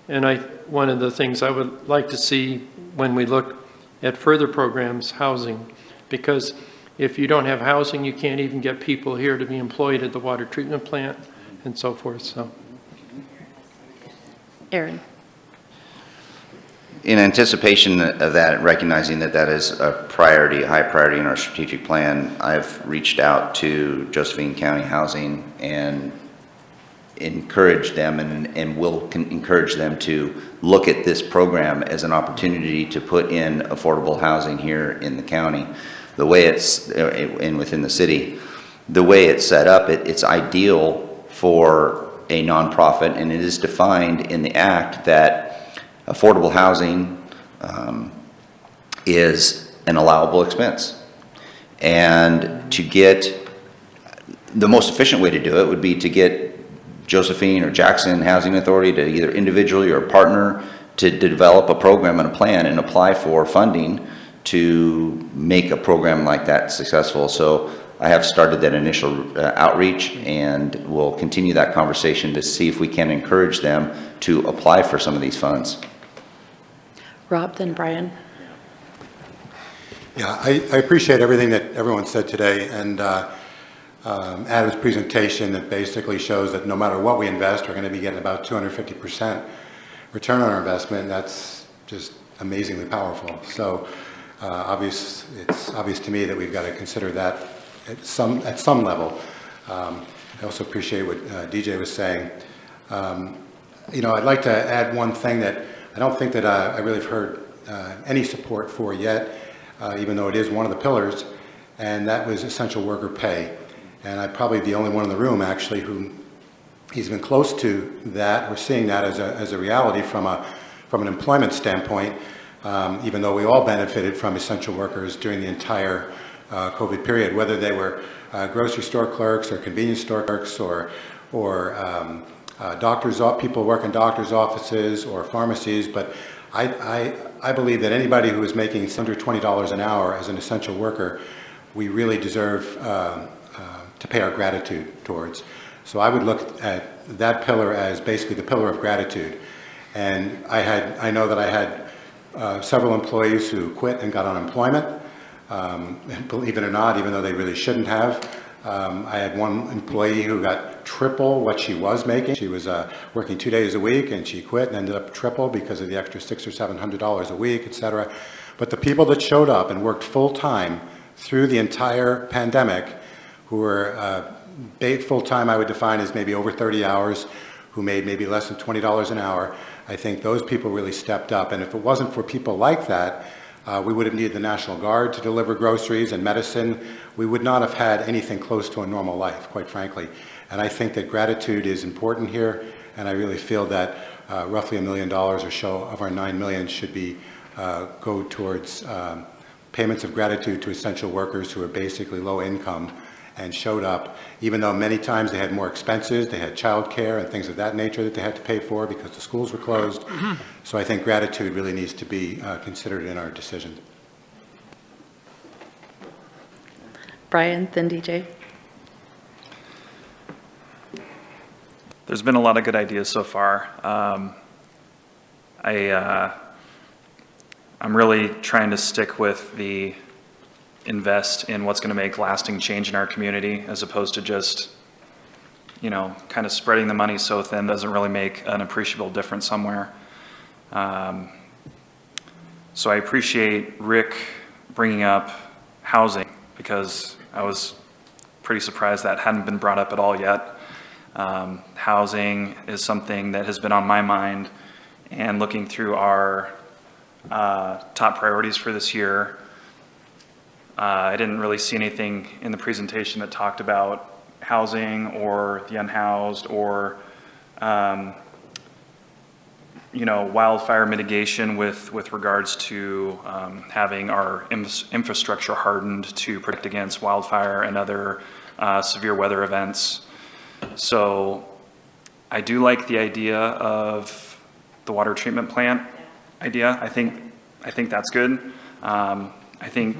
And one of the things I would like to see when we look at further programs, housing, because if you don't have housing, you can't even get people here to be employed at the water treatment plant and so forth. So, Aaron? In anticipation of that, recognizing that that is a priority, a high priority in our strategic plan, I've reached out to Josephine County Housing and encouraged them and will encourage them to look at this program as an opportunity to put in affordable housing here in the county. The way it's, and within the city, the way it's set up, it's ideal for a nonprofit, and it is defined in the act that affordable housing is an allowable expense. And to get, the most efficient way to do it would be to get Josephine or Jackson Housing Authority to either individually or partner to develop a program and a plan and apply for funding to make a program like that successful. So I have started that initial outreach, and we'll continue that conversation to see if we can encourage them to apply for some of these funds. Rob, then Brian. Yeah, I appreciate everything that everyone said today, and Adam's presentation that basically shows that no matter what we invest, we're going to be getting about 250% return on our investment, and that's just amazingly powerful. So it's obvious to me that we've got to consider that at some level. I also appreciate what DJ was saying. I'd like to add one thing that I don't think that I really have heard any support for yet, even though it is one of the pillars, and that was essential worker pay. And I'm probably the only one in the room, actually, who is even close to that. We're seeing that as a reality from an employment standpoint, even though we all benefited from essential workers during the entire COVID period, whether they were grocery store clerks or convenience store clerks or people work in doctors' offices or pharmacies. But I believe that anybody who is making under $20 an hour as an essential worker, we really deserve to pay our gratitude towards. So I would look at that pillar as basically the pillar of gratitude. And I know that I had several employees who quit and got unemployment. And believe it or not, even though they really shouldn't have. I had one employee who got triple what she was making. She was working 2 days a week, and she quit and ended up triple because of the extra $600 or $700 a week, etc. But the people that showed up and worked full-time through the entire pandemic, who were full-time, I would define as maybe over 30 hours, who made maybe less than $20 an hour, I think those people really stepped up. And if it wasn't for people like that, we would have needed the National Guard to deliver groceries and medicine. We would not have had anything close to a normal life, quite frankly. And I think that gratitude is important here, and I really feel that roughly $1 million or so of our $9 million should be go towards payments of gratitude to essential workers who are basically low income and showed up, even though many times they had more expenses, they had childcare and things of that nature that they had to pay for because the schools were closed. So I think gratitude really needs to be considered in our decision. Brian, then DJ. There's been a lot of good ideas so far. I'm really trying to stick with the invest in what's going to make lasting change in our community, as opposed to just, kind of spreading the money so thin doesn't really make an appreciable difference somewhere. So I appreciate Rick bringing up housing, because I was pretty surprised that hadn't been brought up at all yet. Housing is something that has been on my mind, and looking through our top priorities for this year, I didn't really see anything in the presentation that talked about housing or the unhoused or, wildfire mitigation with regards to having our infrastructure hardened to protect against wildfire and other severe weather events. So I do like the idea of the water treatment plant idea. I think that's good. I think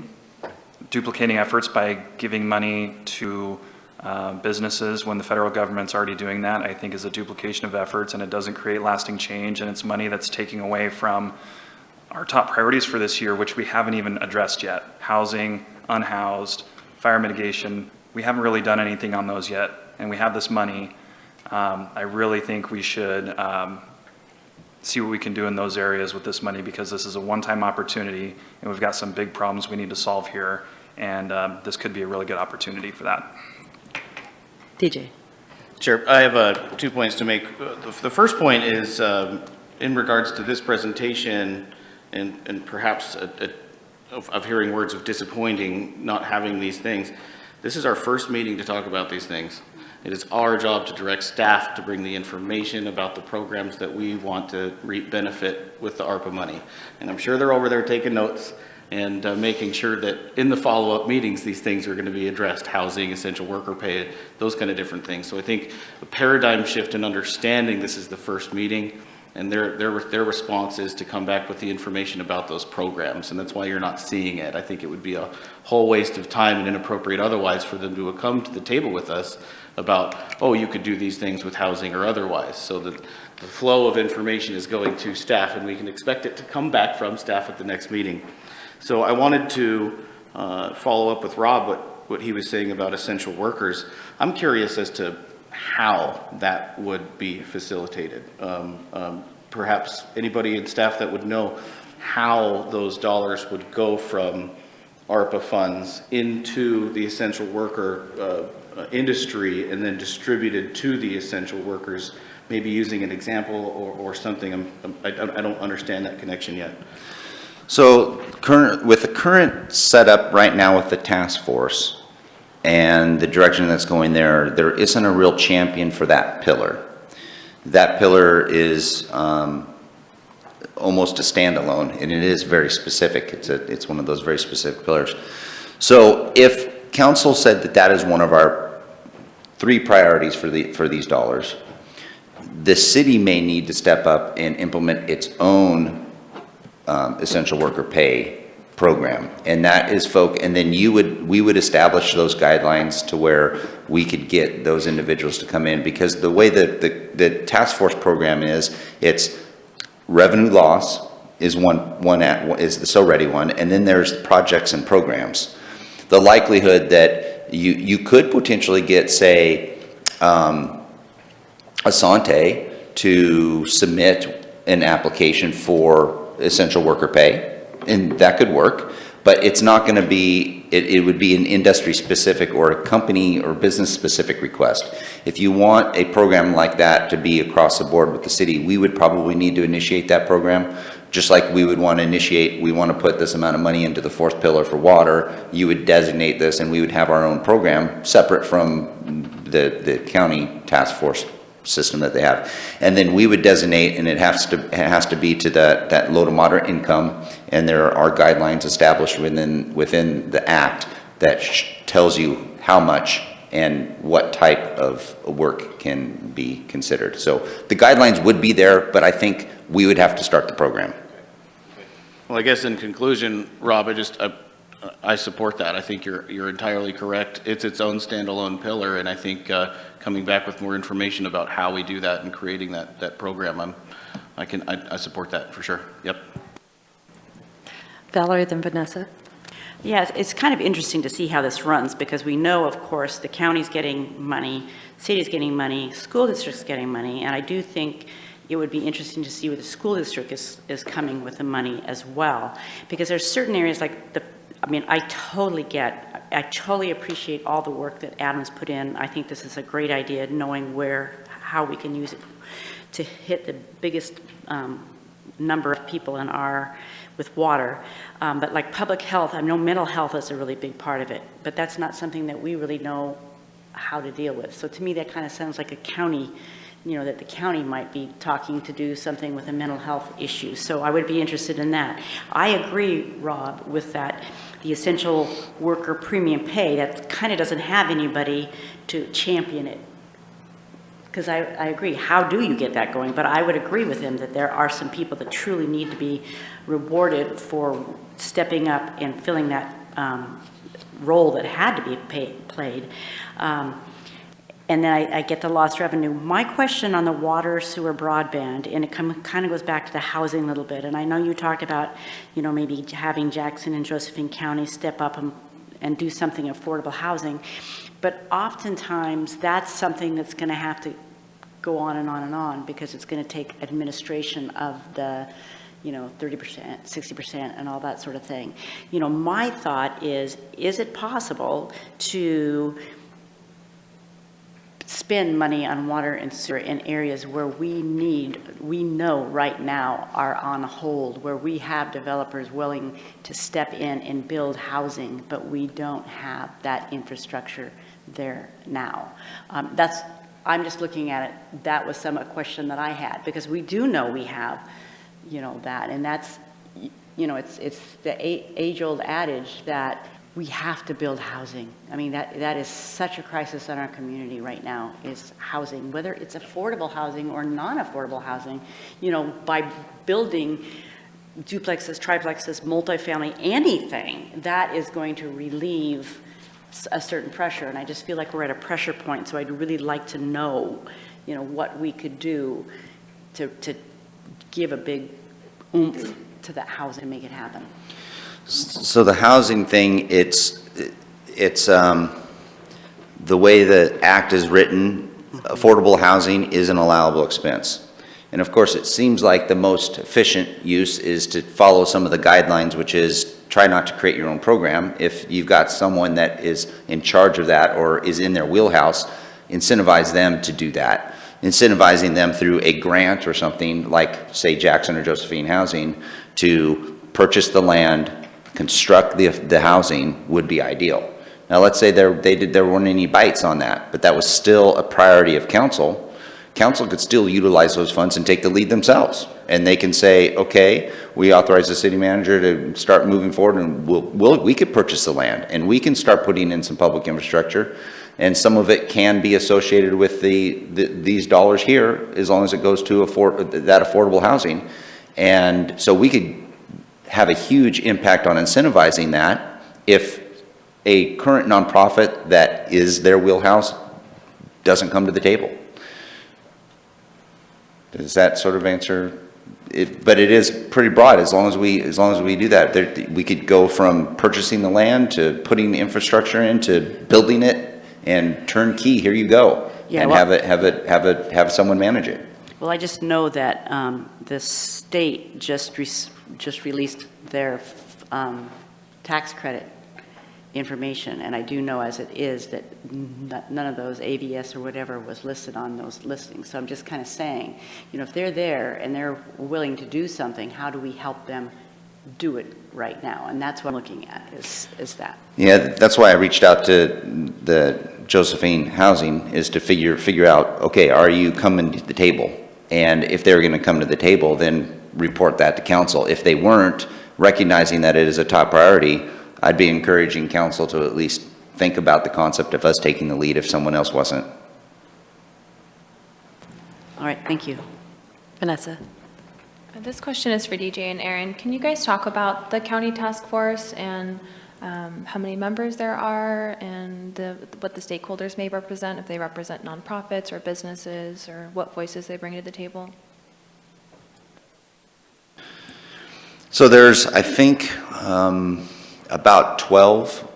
duplicating efforts by giving money to businesses when the federal government's already doing that, I think is a duplication of efforts, and it doesn't create lasting change, and it's money that's taking away from our top priorities for this year, which we haven't even addressed yet. Housing, unhoused, fire mitigation. We haven't really done anything on those yet, and we have this money. I really think we should see what we can do in those areas with this money, because this is a one-time opportunity, and we've got some big problems we need to solve here, and this could be a really good opportunity for that. DJ. Chair, I have 2 points to make. The first point is in regards to this presentation, and perhaps of hearing words of disappointing not having these things. This is our first meeting to talk about these things. It is our job to direct staff to bring the information about the programs that we want to reap benefit with the ARPA money. And I'm sure they're over there taking notes and making sure that in the follow-up meetings, these things are going to be addressed: housing, essential worker pay, those kind of different things. So I think a paradigm shift in understanding this is the first meeting, and their response is to come back with the information about those programs, and that's why you're not seeing it. I think it would be a whole waste of time and inappropriate otherwise for them to come to the table with us about, oh, you could do these things with housing or otherwise. So that the flow of information is going to staff, and we can expect it to come back from staff at the next meeting. So I wanted to follow up with Rob, what he was saying about essential workers. I'm curious as to how that would be facilitated. Perhaps anybody in staff that would know how those dollars would go from ARPA funds into the essential worker industry and then distributed to the essential workers, maybe using an example or something. I don't understand that connection yet. So with the current setup right now with the task force and the direction that's going there isn't a real champion for that pillar. That pillar is almost a standalone, and it is very specific. It's one of those very specific pillars. So if council said that that is one of our 3 priorities for these dollars, the city may need to step up and implement its own essential worker pay program, and that is and then we would establish those guidelines to where we could get those individuals to come in, because the way that the task force program is, it's revenue loss is is the SO-Ready one, and then there's projects and programs. The likelihood that you could potentially get, say, Asante to submit an application for essential worker pay, and that could work, but it's not going to be, it would be an industry specific or a company or business specific request. If you want a program like that to be across the board with the city, we would probably need to initiate that program, just like we would want to initiate, we want to put this amount of money into the 4th pillar for water. You would designate this, and we would have our own program separate from the county task force system that they have, and then we would designate, and it has to be to that low to moderate income, and there are guidelines established within the act that tells you how much and what type of work can be considered. So the guidelines would be there, but I think we would have to start the program. Well, I guess in conclusion, Rob, I support that. I think you're entirely correct. It's its own standalone pillar, and I think coming back with more information about how we do that and creating that program, I support that for sure. Yep. Valerie, then Vanessa. Yeah, it's kind of interesting to see how this runs, because we know, of course, the county's getting money, city's getting money, school district's getting money, and I do think it would be interesting to see where the school district is coming with the money as well, because there's certain areas like I totally appreciate all the work that Adam's put in. I think this is a great idea, knowing how we can use it to hit the biggest number of people with water. But like public health, I know mental health is a really big part of it, but that's not something that we really know how to deal with. So to me, that kind of sounds like a county, that the county might be talking to do something with a mental health issue. So I would be interested in that. I agree, Rob, with that. The essential worker premium pay, that kind of doesn't have anybody to champion it. Because I agree, how do you get that going? But I would agree with him that there are some people that truly need to be rewarded for stepping up and filling that role that had to be played. And then I get the lost revenue. My question on the water, sewer, broadband, and it kind of goes back to the housing a little bit. And I know you talked about, maybe having Jackson and Josephine County step up and do something affordable housing. But oftentimes that's something that's going to have to go on and on and on, because it's going to take administration of the 30%, 60%, and all that sort of thing. My thought is it possible to spend money on water and sewer in areas where we know right now are on hold, where we have developers willing to step in and build housing, but we don't have that infrastructure there now. I'm just looking at it, that was a question that I had, because we do know we have, that, and that's, it's the age-old adage that we have to build housing. I mean, that is such a crisis in our community right now, is housing, whether it's affordable housing or non-affordable housing, by building duplexes, triplexes, multifamily, anything, that is going to relieve a certain pressure. And I just feel like we're at a pressure point, so I'd really like to know, what we could do to give a big oomph to that housing and make it happen. So the housing thing, it's the way the act is written, affordable housing is an allowable expense. And of course, it seems like the most efficient use is to follow some of the guidelines, which is try not to create your own program. If you've got someone that is in charge of that or is in their wheelhouse, incentivize them to do that. Incentivizing them through a grant or something like, say, Jackson or Josephine Housing to purchase the land, construct the housing would be ideal. Now, let's say there weren't any bites on that, but that was still a priority of council. Council could still utilize those funds and take the lead themselves. And they can say, okay, we authorize the city manager to start moving forward, and we could purchase the land and we can start putting in some public infrastructure. And some of it can be associated with these dollars here, as long as it goes to that affordable housing. And so we could have a huge impact on incentivizing that if a current nonprofit that is their wheelhouse doesn't come to the table. Does that sort of answer it? But it is pretty broad. As long as we do that, we could go from purchasing the land to putting the infrastructure in to building it and turnkey. Here you go, and have someone manage it. Well, I just know that the state just released their tax credit information, and I do know as it is that none of those AVS or whatever was listed on those listings. So I'm just kind of saying, if they're there and they're willing to do something, how do we help them do it right now? And that's what I'm looking at, is that. Yeah, that's why I reached out to the Josephine Housing, is to figure out, okay, are you coming to the table? And if they're going to come to the table, then report that to council. If they weren't, recognizing that it is a top priority, I'd be encouraging council to at least think about the concept of us taking the lead if someone else wasn't. All right, thank you. Vanessa? This question is for DJ and Aaron. Can you guys talk about the county task force and how many members there are and what the stakeholders may represent, if they represent nonprofits or businesses, or what voices they bring to the table? So there's, I think, about 12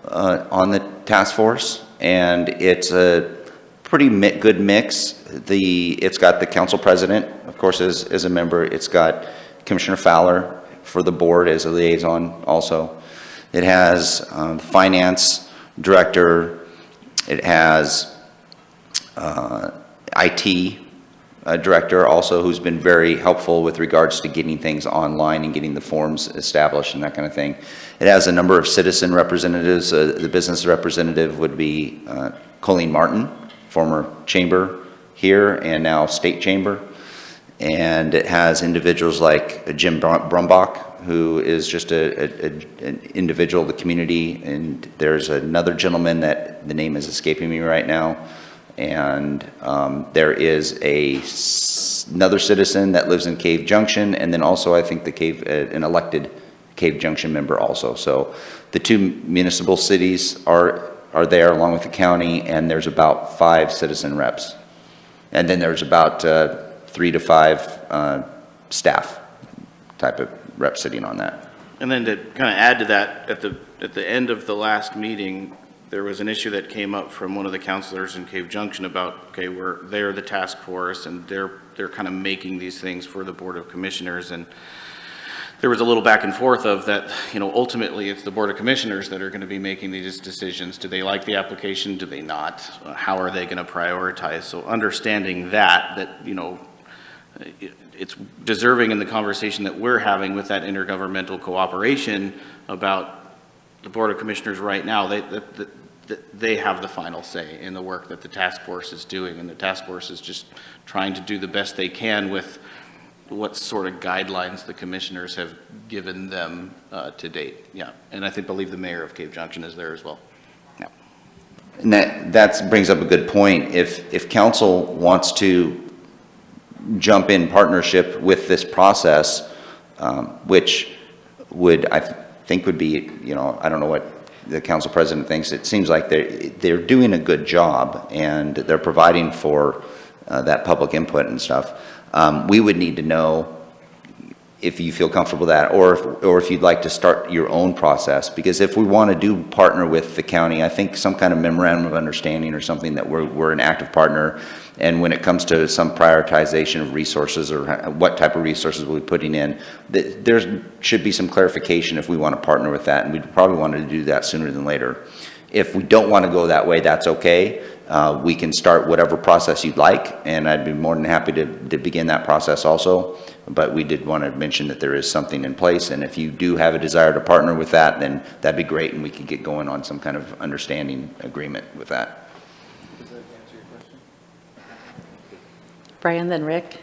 on the task force, and it's a pretty good mix. It's got the council president, of course, as a member. It's got Commissioner Fowler for the board as a liaison also. It has finance director. It has IT director also, who's been very helpful with regards to getting things online and getting the forms established and that kind of thing. It has a number of citizen representatives. The business representative would be Colleen Martin, former chamber here and now state chamber. And it has individuals like Jim Brumbach, who is just an individual of the community. And there's another gentleman that the name is escaping me right now. And there is another citizen that lives in Cave Junction, and then also I think an elected Cave Junction member also. So the two municipal cities are there along with the county, and there's about 5 citizen reps. And then there's about 3 to 5 staff type of reps sitting on that. And then to kind of add to that, at the end of the last meeting, there was an issue that came up from one of the councilors in Cave Junction about, okay, they're the task force and they're kind of making these things for the Board of Commissioners. And there was a little back and forth of that, ultimately it's the Board of Commissioners that are going to be making these decisions. Do they like the application? Do they not? How are they going to prioritize? So understanding that, it's deserving in the conversation that we're having with that intergovernmental cooperation about the Board of Commissioners right now. they have the final say in the work that the task force is doing, and the task force is just trying to do the best they can with what sort of guidelines the commissioners have given them to date. Yeah, and I believe the mayor of Cave Junction is there as well. Yeah. And that brings up a good point. If council wants to jump in partnership with this process, which would, I think would be, I don't know what the council president thinks. It seems like they're doing a good job, and they're providing for that public input and stuff. We would need to know if you feel comfortable with that, or if you'd like to start your own process. Because if we want to partner with the county, I think some kind of memorandum of understanding or something that we're an active partner, and when it comes to some prioritization of resources or what type of resources we'll be putting in, there should be some clarification if we want to partner with that, and we'd probably want to do that sooner than later. If we don't want to go that way, that's okay. We can start whatever process you'd like, and I'd be more than happy to begin that process also. But we did want to mention that there is something in place, and if you do have a desire to partner with that, then that'd be great, and we could get going on some kind of understanding agreement with that. Does that answer your question? Brian, then Rick.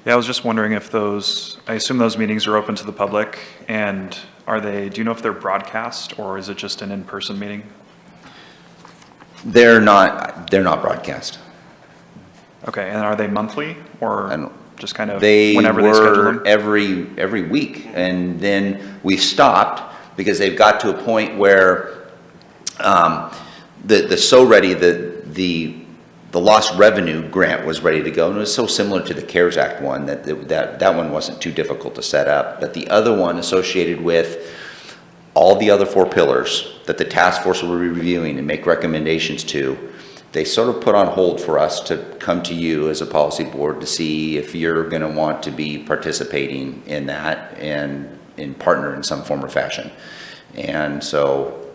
Yeah, I was just wondering if I assume those meetings are open to the public, and do you know if they're broadcast, or is it just an in-person meeting? They're not broadcast. Okay, and are they monthly, or just kind of They whenever they schedule were them? every week, and then we stopped because they've got to a point where the So Ready, the lost revenue grant was ready to go, and it was so similar to the CARES Act one that one wasn't too difficult to set up. But the other one associated with all the other 4 pillars that the task force will be reviewing and make recommendations to, they sort of put on hold for us to come to you as a policy board to see if you're going to want to be participating in that and partner in some form or fashion. And so,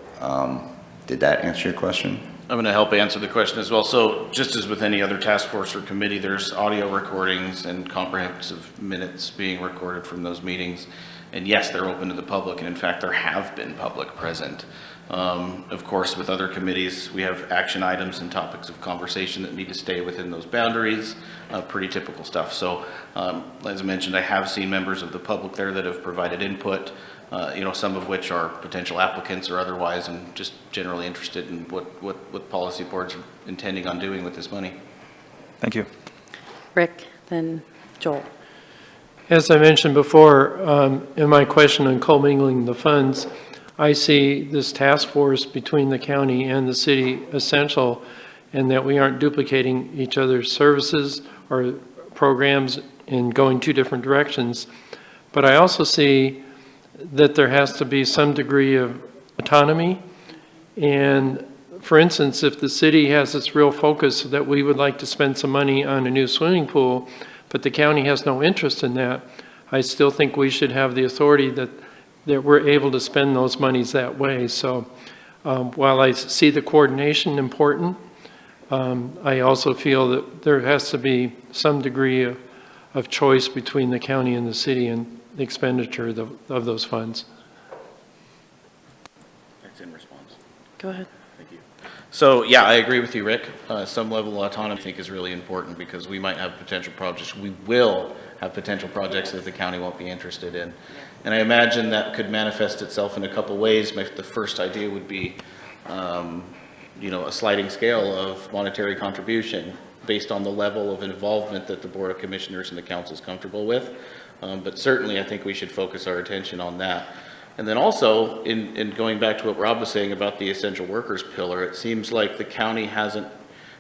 did that answer your question? I'm going to help answer the question as well. So just as with any other task force or committee, there's audio recordings and comprehensive minutes being recorded from those meetings. And yes, they're open to the public, and in fact, there have been public present. Of course, with other committees, we have action items and topics of conversation that need to stay within those boundaries, pretty typical stuff. So as I mentioned, I have seen members of the public there that have provided input, some of which are potential applicants or otherwise, and just generally interested in what policy boards are intending on doing with this money. Thank you. Rick, then Joel. As I mentioned before, in my question on commingling the funds, I see this task force between the county and the city essential, and that we aren't duplicating each other's services or programs and going 2 different directions. But I also see that there has to be some degree of autonomy. And for instance, if the city has this real focus that we would like to spend some money on a new swimming pool, but the county has no interest in that, I still think we should have the authority that we're able to spend those monies that way. So while I see the coordination important, I also feel that there has to be some degree of choice between the county and the city and the expenditure of those funds. That's in response. Go ahead. Thank you. So, yeah, I agree with you, Rick. Some level of autonomy I think is really important, because we might have potential projects. We will have potential projects that the county won't be interested in. And I imagine that could manifest itself in a couple ways. The first idea would be, a sliding scale of monetary contribution based on the level of involvement that the Board of Commissioners and the council is comfortable with. But certainly I think we should focus our attention on that. And then also, in going back to what Rob was saying about the essential workers pillar, it seems like the county hasn't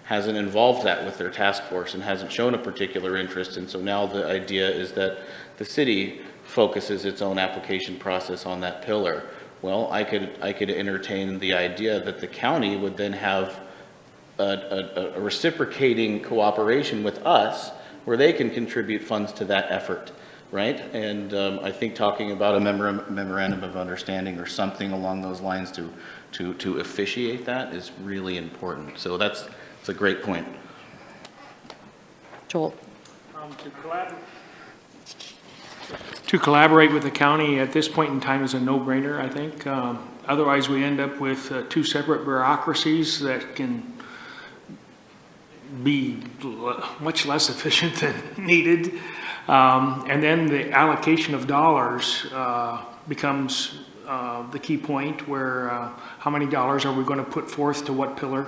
involved that with their task force and hasn't shown a particular interest. And so now the idea is that the city focuses its own application process on that pillar. Well, I could entertain the idea that the county would then have a reciprocating cooperation with us where they can contribute funds to that effort. Right? And I think talking about a memorandum of understanding or something along those lines to officiate that is really important. So that's a great point. Joel. To collaborate with the county at this point in time is a no-brainer, I think. Otherwise, we end up with two separate bureaucracies that can be much less efficient than needed. And then the allocation of dollars becomes the key point, where how many dollars are we going to put forth to what pillar?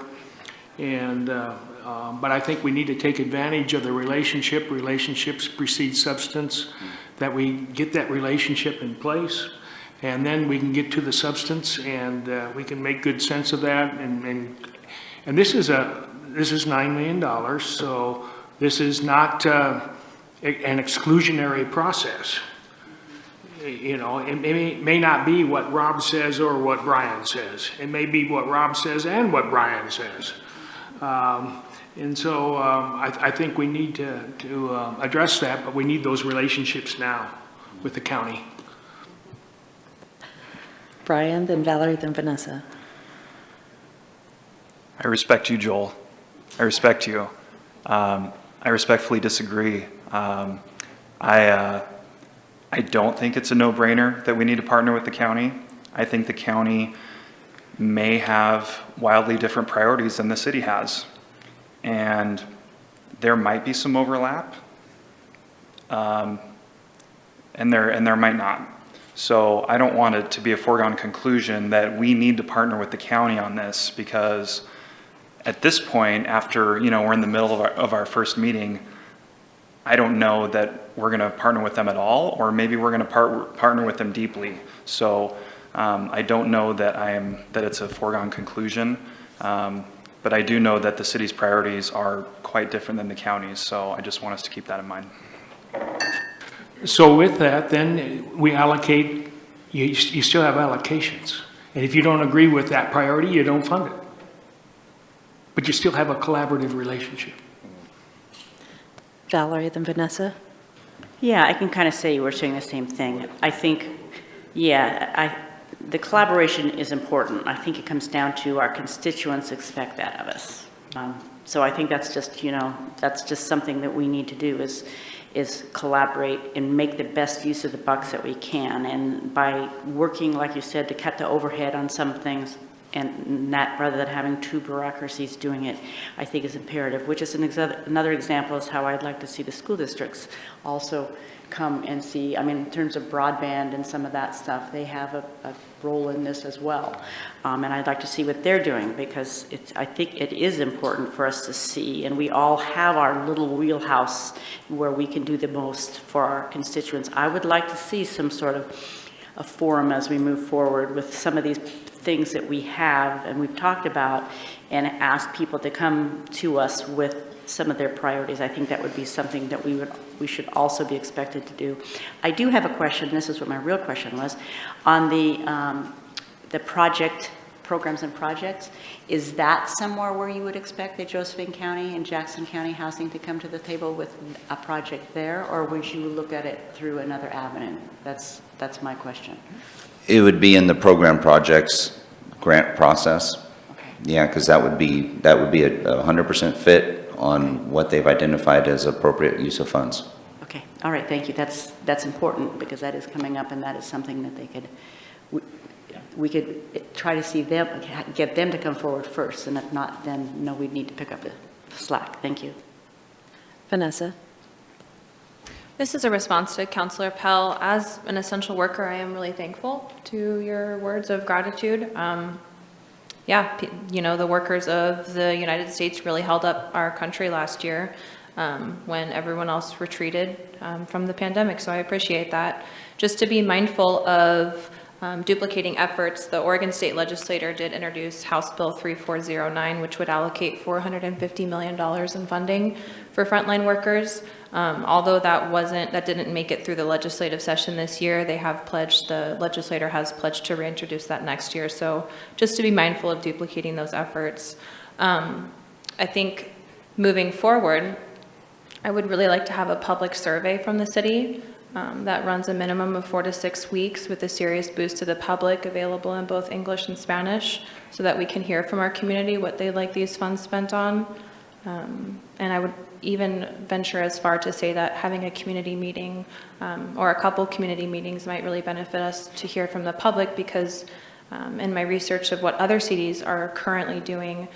And but I think we need to take advantage of the relationship. Relationships precede substance, that we get that relationship in place, and then we can get to the substance, and we can make good sense of that. And this is $9 million, so this is not an exclusionary process. You know, it may not be what Rob says or what Brian says. It may be what Rob says and what Brian says. And so I think we need to address that, but we need those relationships now with the county. Brian, then Valerie, then Vanessa. I respect you, Joel. I respect you. I respectfully disagree. I don't think it's a no-brainer that we need to partner with the county. I think the county may have wildly different priorities than the city has. And there might be some overlap, and there might not. So I don't want it to be a foregone conclusion that we need to partner with the county on this, because at this point, after, we're in the middle of our first meeting, I don't know that we're going to partner with them at all, or maybe we're going to partner with them deeply. So I don't know that it's a foregone conclusion, but I do know that the city's priorities are quite different than the county's. So I just want us to keep that in mind. So with that, then we allocate, you still have allocations. And if you don't agree with that priority, you don't fund it. But you still have a collaborative relationship. Valerie, then Vanessa. Yeah, I can kind of say we're saying the same thing. I think, the collaboration is important. I think it comes down to our constituents expect that of us. So I think that's just something that we need to do is collaborate and make the best use of the bucks that we can. And by working, like you said, to cut the overhead on some things, and that rather than having two bureaucracies doing it, I think is imperative, which is another example is how I'd like to see the school districts also come and see. I mean, in terms of broadband and some of that stuff, they have a role in this as well. And I'd like to see what they're doing, because I think it is important for us to see, and we all have our little wheelhouse where we can do the most for our constituents. I would like to see some sort of a forum as we move forward with some of these things that we have and we've talked about, and ask people to come to us with some of their priorities. I think that would be something that we should also be expected to do. I do have a question. This is what my real question was on the programs and projects. Is that somewhere where you would expect the Josephine County and Jackson County Housing to come to the table with a project there, or would you look at it through another avenue? That's my question. It would be in the program projects grant process. Okay. Yeah, because that would be a 100% fit on what they've identified as appropriate use of funds. Okay. All right. Thank you. That's important, because that is coming up, and that is something that we could try to see them, get them to come forward first, and if not, then no, we'd need to pick up the slack. Thank you. Vanessa. This is a response to Councilor Pell. As an essential worker, I am really thankful to your words of gratitude. The workers of the United States really held up our country last year when everyone else retreated from the pandemic, so I appreciate that. Just to be mindful of duplicating efforts, the Oregon State Legislature did introduce House Bill 3409, which would allocate $450 million in funding for frontline workers. Although that didn't make it through the legislative session this year, the legislator has pledged to reintroduce that next year. So just to be mindful of duplicating those efforts. I think moving forward, I would really like to have a public survey from the city that runs a minimum of 4 to 6 weeks with a serious boost to the public, available in both English and Spanish, so that we can hear from our community what they'd like these funds spent on. And I would even venture as far to say that having a community meeting or a couple community meetings might really benefit us to hear from the public, because In my research of what other cities are currently doing,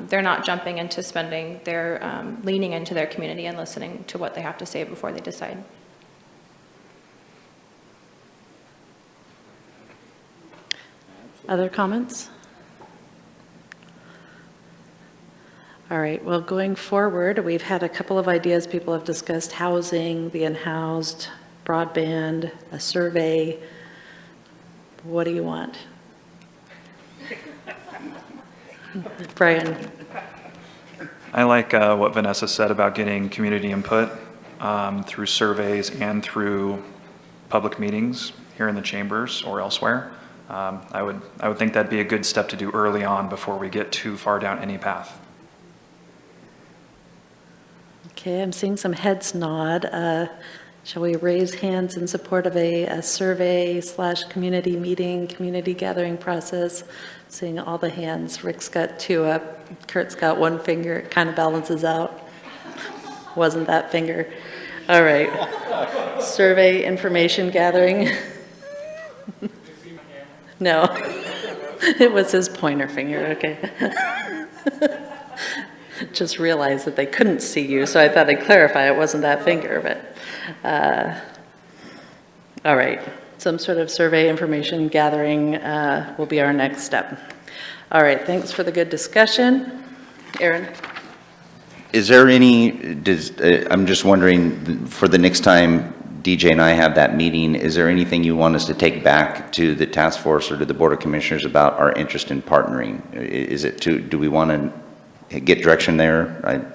they're not jumping into spending, they're leaning into their community and listening to what they have to say before they decide. Other comments? All right, well, going forward, we've had a couple of ideas. People have discussed housing, the unhoused, broadband, a survey. What do you want? Brian? I like what Vanessa said about getting community input through surveys and through public meetings here in the chambers or elsewhere. I would think that'd be a good step to do early on before we get too far down any path. Okay, I'm seeing some heads nod. Shall we raise hands in support of a survey / community meeting, community gathering process? Seeing all the hands. Rick's got 2 up. Kurt's got 1 finger. It kind of balances out. Wasn't that finger. All right. Survey information gathering. No. It was his pointer finger. Okay. Just realized that they couldn't see you, so I thought I'd clarify it wasn't that finger, but, all right. Some sort of survey information gathering will be our next step. All right, thanks for the good discussion. Aaron? Is there any, I'm just wondering, for the next time DJ and I have that meeting, is there anything you want us to take back to the task force or to the Board of Commissioners about our interest in partnering? Is it do we want to get direction there?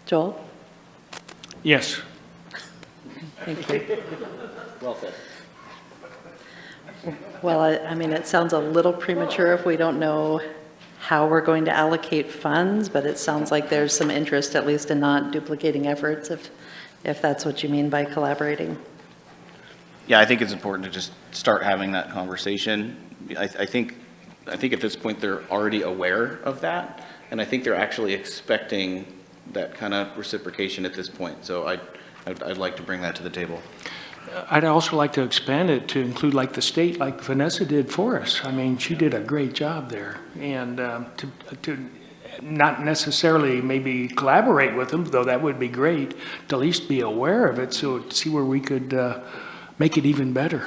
Joel? Yes. Thank you. Well said. Well, I mean, it sounds a little premature if we don't know how we're going to allocate funds, but it sounds like there's some interest, at least in not duplicating efforts, if that's what you mean by collaborating. Yeah, I think it's important to just start having that conversation. I think at this point they're already aware of that, and I think they're actually expecting that kind of reciprocation at this point. So I'd like to bring that to the table. I'd also like to expand it to include like the state, like Vanessa did for us. I mean, she did a great job there. And to not necessarily maybe collaborate with them, though that would be great, to at least be aware of it, so to see where we could make it even better.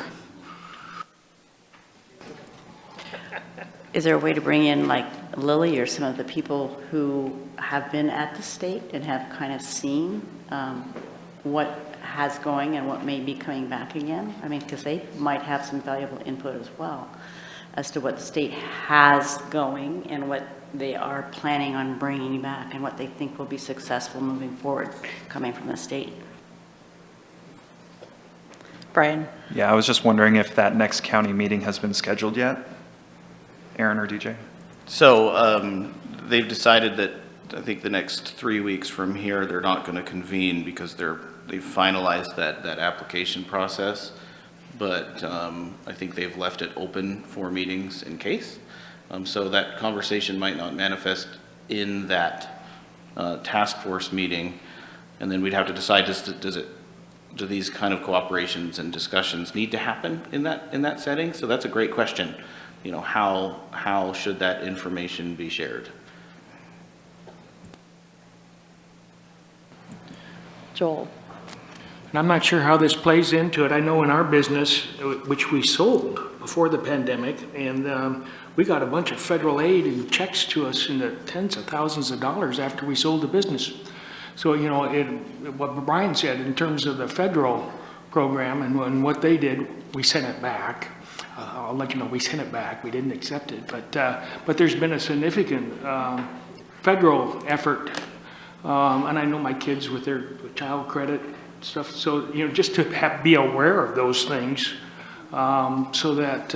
Is there a way to bring in like Lily or some of the people who have been at the state and have kind of seen what has going and what may be coming back again? I mean, because they might have some valuable input as well as to what the state has going and what they are planning on bringing back and what they think will be successful moving forward coming from the state. Brian? Yeah, I was just wondering if that next county meeting has been scheduled yet? Aaron or DJ? So they've decided that I think the next 3 weeks from here, they're not going to convene because they've finalized that application process. But I think they've left it open for meetings in case. So that conversation might not manifest in that task force meeting. And then we'd have to decide, do these kind of cooperations and discussions need to happen in that setting? So that's a great question. You know, how should that information be shared? Joel? And I'm not sure how this plays into it. I know in our business, which we sold before the pandemic, and we got a bunch of federal aid and checks to us in the tens of thousands of dollars after we sold the business. So, you know, what Brian said in terms of the federal program and what they did, we sent it back. I'll let you know, we sent it back. We didn't accept it. But there's been a significant federal effort. And I know my kids with their child credit stuff. So, you know, just to be aware of those things so that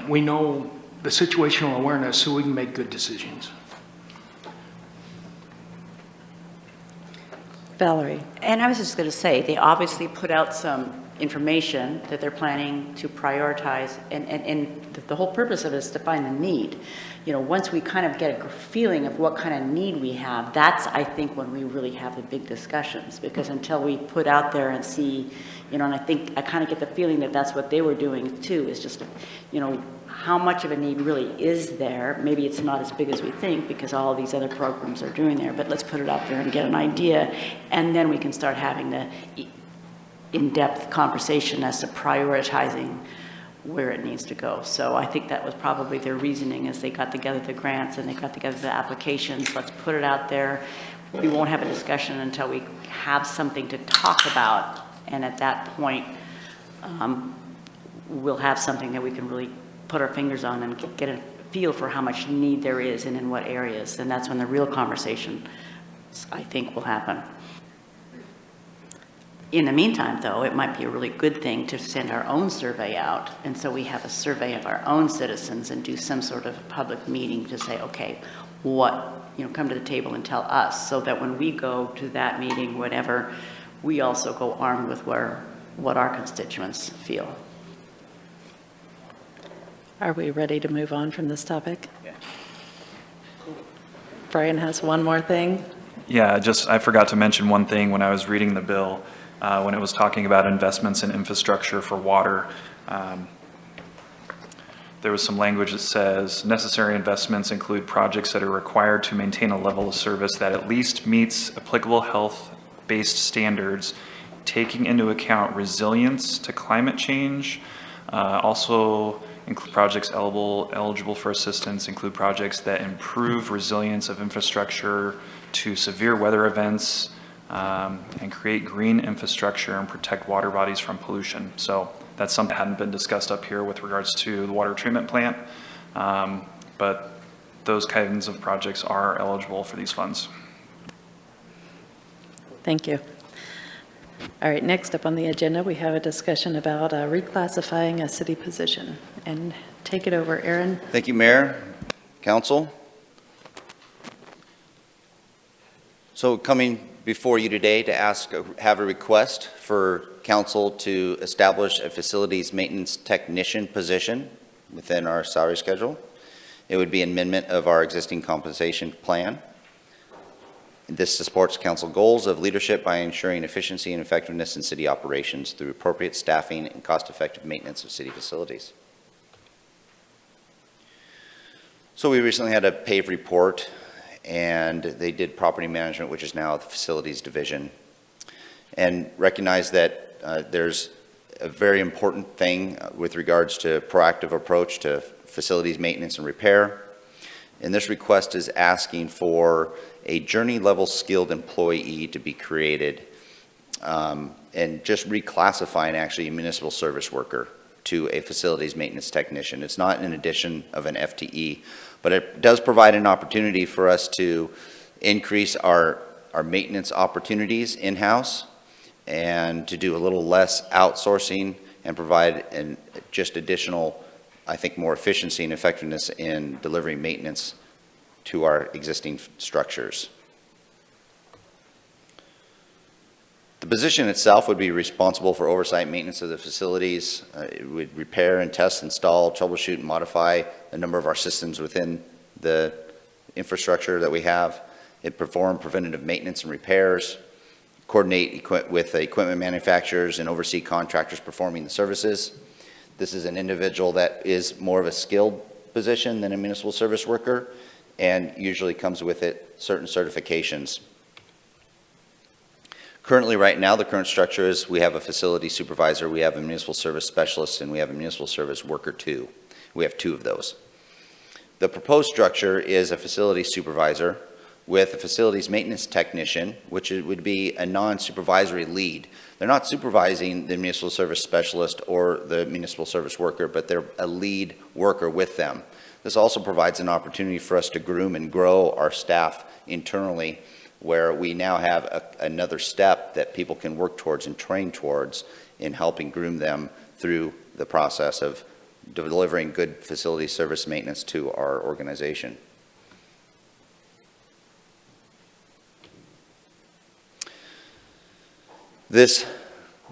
we know the situational awareness so we can make good decisions. Valerie? And I was just going to say, they obviously put out some information that they're planning to prioritize, and the whole purpose of it is to find the need. You know, once we kind of get a feeling of what kind of need we have, that's, I think, when we really have the big discussions, because until we put out there and see, you know, and I kind of get the feeling that that's what they were doing too, is just, you know, how much of a need really is there. Maybe it's not as big as we think because all these other programs are doing there, but let's put it out there and get an idea, and then we can start having the in-depth conversation as to prioritizing where it needs to go. So I think that was probably their reasoning, as they got together the grants and they got together the applications. Let's put it out there. We won't have a discussion until we have something to talk about, and at that point, we'll have something that we can really put our fingers on and get a feel for how much need there is and in what areas, and that's when the real conversation, I think, will happen. In the meantime, though, it might be a really good thing to send our own survey out, and so we have a survey of our own citizens and do some sort of public meeting to say, okay, what, you know, come to the table and tell us, so that when we go to that meeting, whatever, we also go armed with what our constituents feel. Are we ready to move on from this topic? Yeah. Brian has one more thing. Yeah, I forgot to mention one thing when I was reading the bill, when it was talking about investments in infrastructure for water. There was some language that says necessary investments include projects that are required to maintain a level of service that at least meets applicable health-based standards, taking into account resilience to climate change. Also include projects eligible for assistance, include projects that improve resilience of infrastructure to severe weather events, and create green infrastructure and protect water bodies from pollution. So that's something that hadn't been discussed up here with regards to the water treatment plant, but those kinds of projects are eligible for these funds. Thank you. All right, next up on the agenda, we have a discussion about reclassifying a city position. And take it over, Aaron. Thank you, Mayor, Council. So coming before you today to have a request for council to establish a facilities maintenance technician position within our salary schedule. It would be an amendment of our existing compensation plan. This supports council goals of leadership by ensuring efficiency and effectiveness in city operations through appropriate staffing and cost-effective maintenance of city facilities. So we recently had a PAVE report, and they did property management, which is now the facilities division, and recognized that there's a very important thing with regards to proactive approach to facilities maintenance and repair. And this request is asking for a journey level skilled employee to be created, and just reclassifying actually a municipal service worker to a facilities maintenance technician. It's not an addition of an FTE, but it does provide an opportunity for us to increase our maintenance opportunities in-house and to do a little less outsourcing and provide just additional, I think, more efficiency and effectiveness in delivering maintenance to our existing structures. The position itself would be responsible for oversight maintenance of the facilities. It would repair and test, install, troubleshoot, and modify a number of our systems within the infrastructure that we have. It perform preventative maintenance and repairs, coordinate with equipment manufacturers, and oversee contractors performing the services. This is an individual that is more of a skilled position than a municipal service worker, and usually comes with it certain certifications. Currently, right now, the current structure is we have a facility supervisor, we have a municipal service specialist, and we have a municipal service worker 2. We have 2 of those. The proposed structure is a facility supervisor with a facilities maintenance technician, which would be a non-supervisory lead. They're not supervising the municipal service specialist or the municipal service worker, but they're a lead worker with them. This also provides an opportunity for us to groom and grow our staff internally, where we now have another step that people can work towards and train towards in helping groom them through the process of delivering good facility service maintenance to our organization.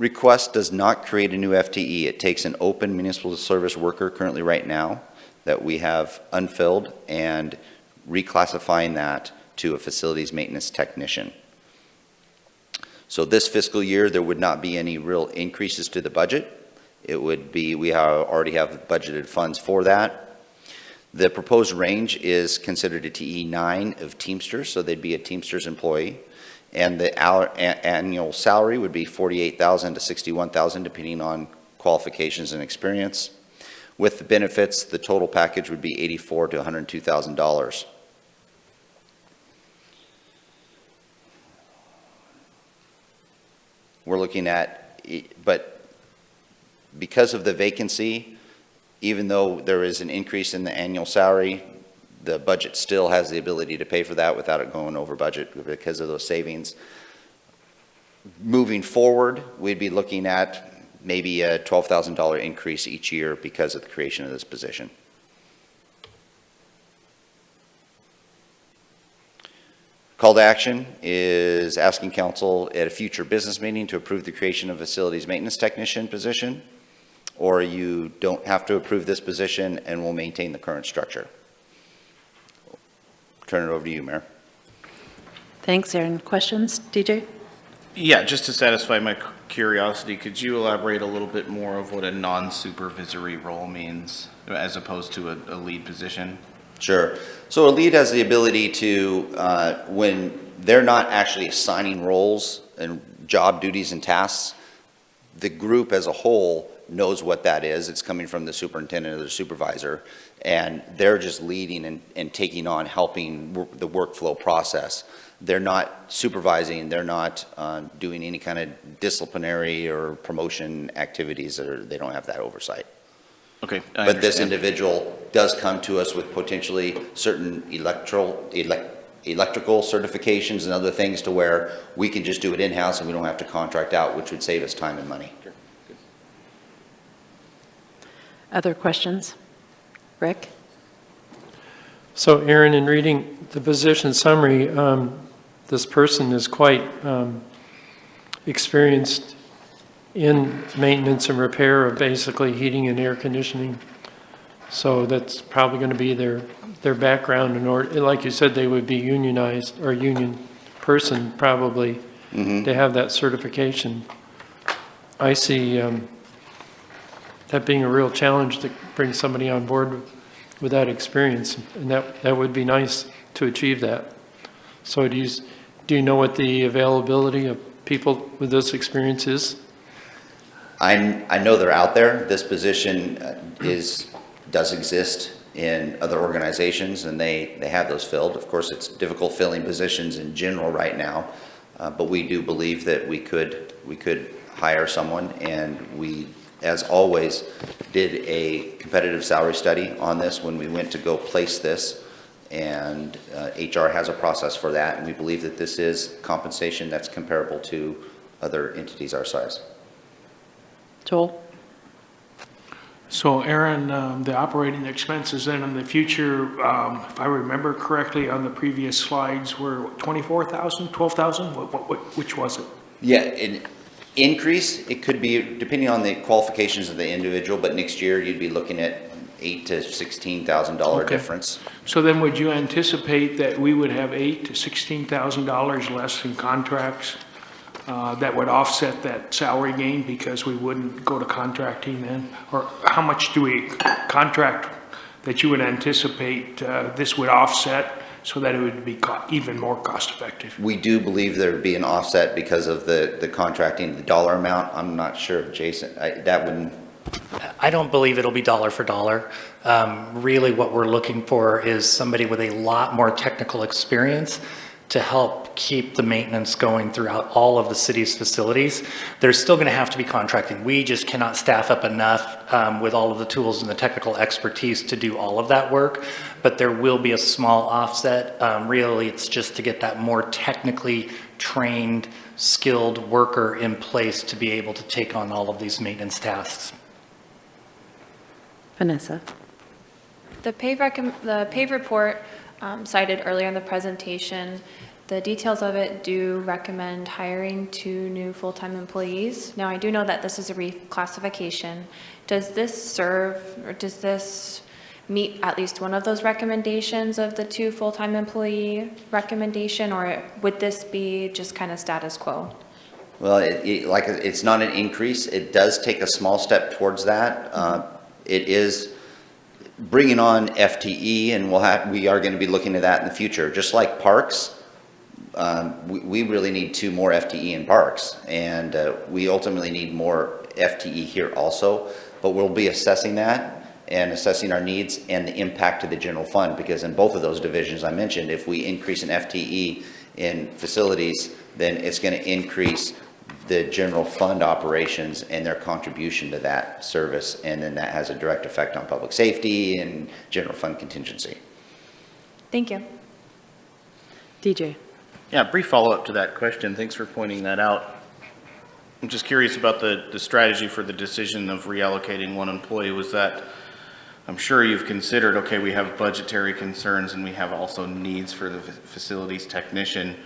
request does not create a new FTE. It takes an open municipal service worker currently right now that we have unfilled and reclassifying that to a facilities maintenance technician. So this fiscal year, there would not be any real increases to the budget. It would be, already have budgeted funds for that. The proposed range is considered a TE9 of Teamsters, so they'd be a Teamsters employee. And the annual salary would be $48,000 to $61,000, depending on qualifications and experience. With the benefits, the total package would be $84,000 to $102,000. We're looking at, but because of the vacancy, even though there is an increase in the annual salary, the budget still has the ability to pay for that without it going over budget because of those savings. Moving forward, we'd be looking at maybe a $12,000 increase each year because of the creation of this position. Call to action is asking council at a future business meeting to approve the creation of facilities maintenance technician position, or you don't have to approve this position and will maintain the current structure. Turn it over to you, Mayor. Thanks, Aaron. Questions, DJ? Yeah, just to satisfy my curiosity, could you elaborate a little bit more of what a non-supervisory role means as opposed to a lead position? Sure. So a lead has the ability to, when they're not actually assigning roles and job duties and tasks, the group as a whole knows what that is. It's coming from the superintendent or the supervisor, and they're just leading and taking on, helping the workflow process. They're not supervising, they're not doing any kind of disciplinary or promotion activities, or they don't have that oversight. Okay. But this individual does come to us with potentially certain electrical certifications and other things to where we can just do it in-house and we don't have to contract out, which would save us time and money. Other questions? Rick? So Aaron, in reading the position summary, this person is quite experienced in maintenance and repair of basically heating and air conditioning. So that's probably going to be their background in order, like you said, they would be unionized or union person probably to have that certification. I see that being a real challenge to bring somebody on board with that experience, and that would be nice to achieve that. So do you know what the availability of people with this experience is? I know they're out there. This position does exist in other organizations, and they have those filled. Of course, it's difficult filling positions in general right now, but we do believe that we could hire someone, and we, as always, did a competitive salary study on this when we went to go place this, and HR has a process for that, and we believe that this is compensation that's comparable to other entities our size. Joel? So Aaron, the operating expenses then in the future, if I remember correctly on the previous slides, were 24,000, 12,000? Which was it? Yeah, an increase, it could be depending on the qualifications of the individual, but next year you'd be looking at $8,000 to $16,000 Okay. difference. So then would you anticipate that we would have $8,000 to $16,000 less in contracts that would offset that salary gain because we wouldn't go to contracting then? Or how much do we contract that you would anticipate this would offset so that it would be even more cost effective? We do believe there would be an offset because of the contracting, the dollar amount. I'm not sure if Jason, that wouldn't. I don't believe it'll be dollar for dollar. Really what we're looking for is somebody with a lot more technical experience to help keep the maintenance going throughout all of the city's facilities. There's still going to have to be contracting. We just cannot staff up enough with all of the tools and the technical expertise to do all of that work, but there will be a small offset. Really, it's just to get that more technically trained, skilled worker in place to be able to take on all of these maintenance tasks. Vanessa? The pay report cited earlier in the presentation, the details of it do recommend hiring 2 new full-time employees. Now, I do know that this is a reclassification. Does this serve, or does this meet at least one of those recommendations of the 2 full-time employee recommendation, or would this be just kind of status quo? Well, it's not an increase. It does take a small step towards that. It is bringing on FTE, and we are going to be looking at that in the future. Just like parks, we really need 2 more FTE in parks, and we ultimately need more FTE here also. But we'll be assessing that and assessing our needs and the impact to the general fund, because in both of those divisions I mentioned, if we increase an FTE in facilities, then it's going to increase the general fund operations and their contribution to that service, and then that has a direct effect on public safety and general fund contingency. Thank you. DJ. Yeah, brief follow-up to that question. Thanks for pointing that out. I'm just curious about the strategy for the decision of reallocating 1 employee. Was that, I'm sure you've considered, okay, we have budgetary concerns and we have also needs for the facilities technician,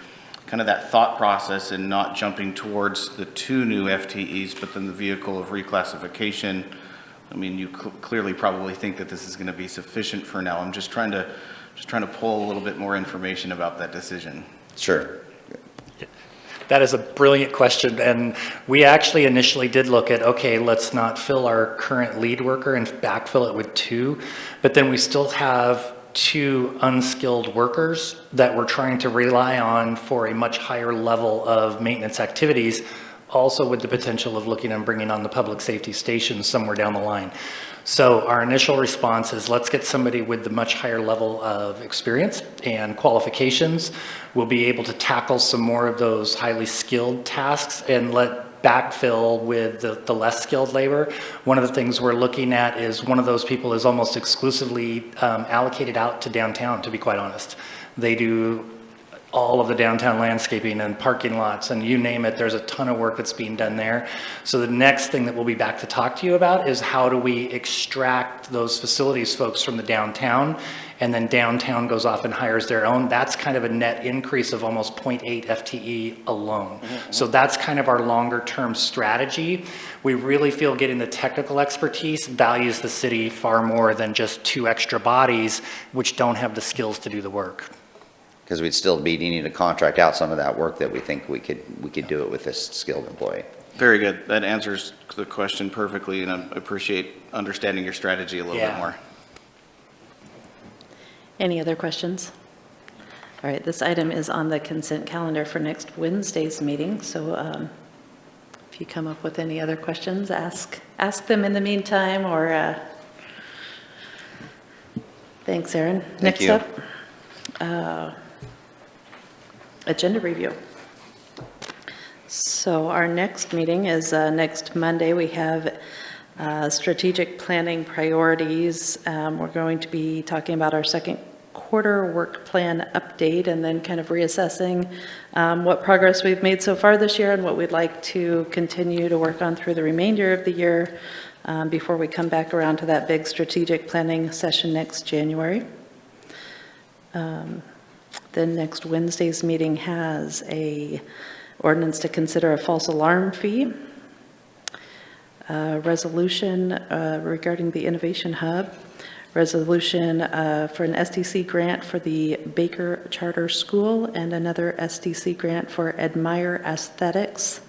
kind of that thought process and not jumping towards the 2 new FTEs, but then the vehicle of reclassification. I mean, you clearly probably think that this is going to be sufficient for now. I'm just trying to pull a little bit more information about that decision. Sure. That is a brilliant question, and we actually initially did look at, okay, let's not fill our current lead worker and backfill it with 2, but then we still have 2 unskilled workers that we're trying to rely on for a much higher level of maintenance activities, also with the potential of looking and bringing on the public safety stations somewhere down the line. So our initial response is, let's get somebody with the much higher level of experience and qualifications. We'll be able to tackle some more of those highly skilled tasks and let backfill with the less skilled labor. One of the things we're looking at is one of those people is almost exclusively allocated out to downtown, to be quite honest. They do all of the downtown landscaping and parking lots and you name it, there's a ton of work that's being done there. So the next thing that we'll be back to talk to you about is how do we extract those facilities folks from the downtown, and then downtown goes off and hires their own. That's kind of a net increase of almost 0.8 FTE alone. So that's kind of our longer term strategy. We really feel getting the technical expertise values the city far more than just 2 extra bodies which don't have the skills to do the work. Because we'd still be needing to contract out some of that work that we think we could do it with this skilled employee. Very good. That answers the question perfectly, and I appreciate understanding your strategy a little bit more. Any other questions? All right, this item is on the consent calendar for next Wednesday's meeting, so if you come up with any other questions, ask them in the meantime, or thanks, Aaron. Thank you. Next up, agenda review. So our next meeting is next Monday. We have strategic planning priorities. We're going to be talking about our second quarter work plan update and then kind of reassessing what progress we've made so far this year and what we'd like to continue to work on through the remainder of the year before we come back around to that big strategic planning session next January. Then next Wednesday's meeting has a ordinance to consider a false alarm fee, resolution regarding the Innovation Hub, resolution for an SDC grant for the Baker Charter School, and another SDC grant for Admire Aesthetics.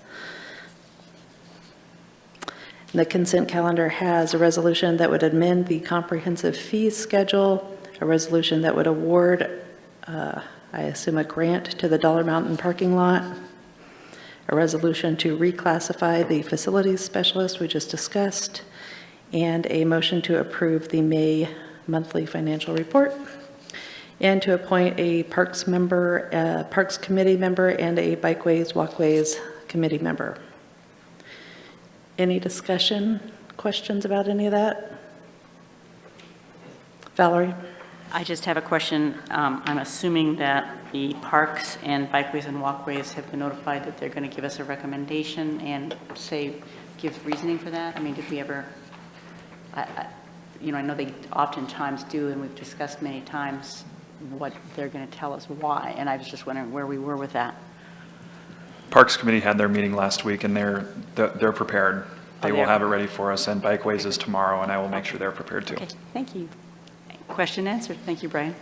The consent calendar has a resolution that would amend the comprehensive fee schedule, a resolution that would award, I assume, a grant to the Dollar Mountain parking lot, a resolution to reclassify the facilities specialist we just discussed, and a motion to approve the May monthly financial report, and to appoint a Parks Committee member and a Bikeways, Walkways Committee member. Any discussion, questions about any of that? Valerie? I just have a question. I'm assuming that the parks and bikeways and walkways have been notified that they're going to give us a recommendation and give reasoning for that. I mean, did we ever, I know they oftentimes do, and we've discussed many times what they're going to tell us why, and I was just wondering where we were with that. Parks Committee had their meeting last week, and they're prepared. They will they're- have it ready for us, and Bikeways is tomorrow, and I will make sure they're prepared too. Okay, thank you. Question answered. Thank you, Brian.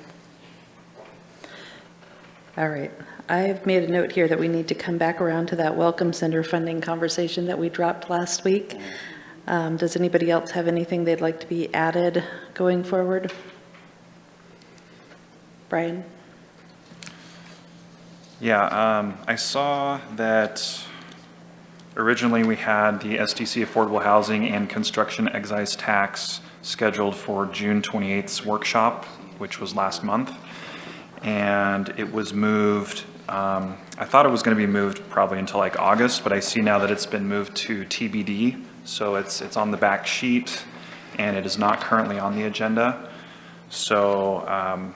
All right. I've made a note here that we need to come back around to that Welcome Center funding conversation that we dropped last week. Does anybody else have anything they'd like to be added going forward? Brian? Yeah, I saw that originally we had the SDC Affordable Housing and Construction Excise Tax scheduled for June 28th's workshop, which was last month. And it was moved, I thought it was going to be moved probably until like August, but I see now that it's been moved to TBD. So it's on the back sheet, and it is not currently on the agenda. So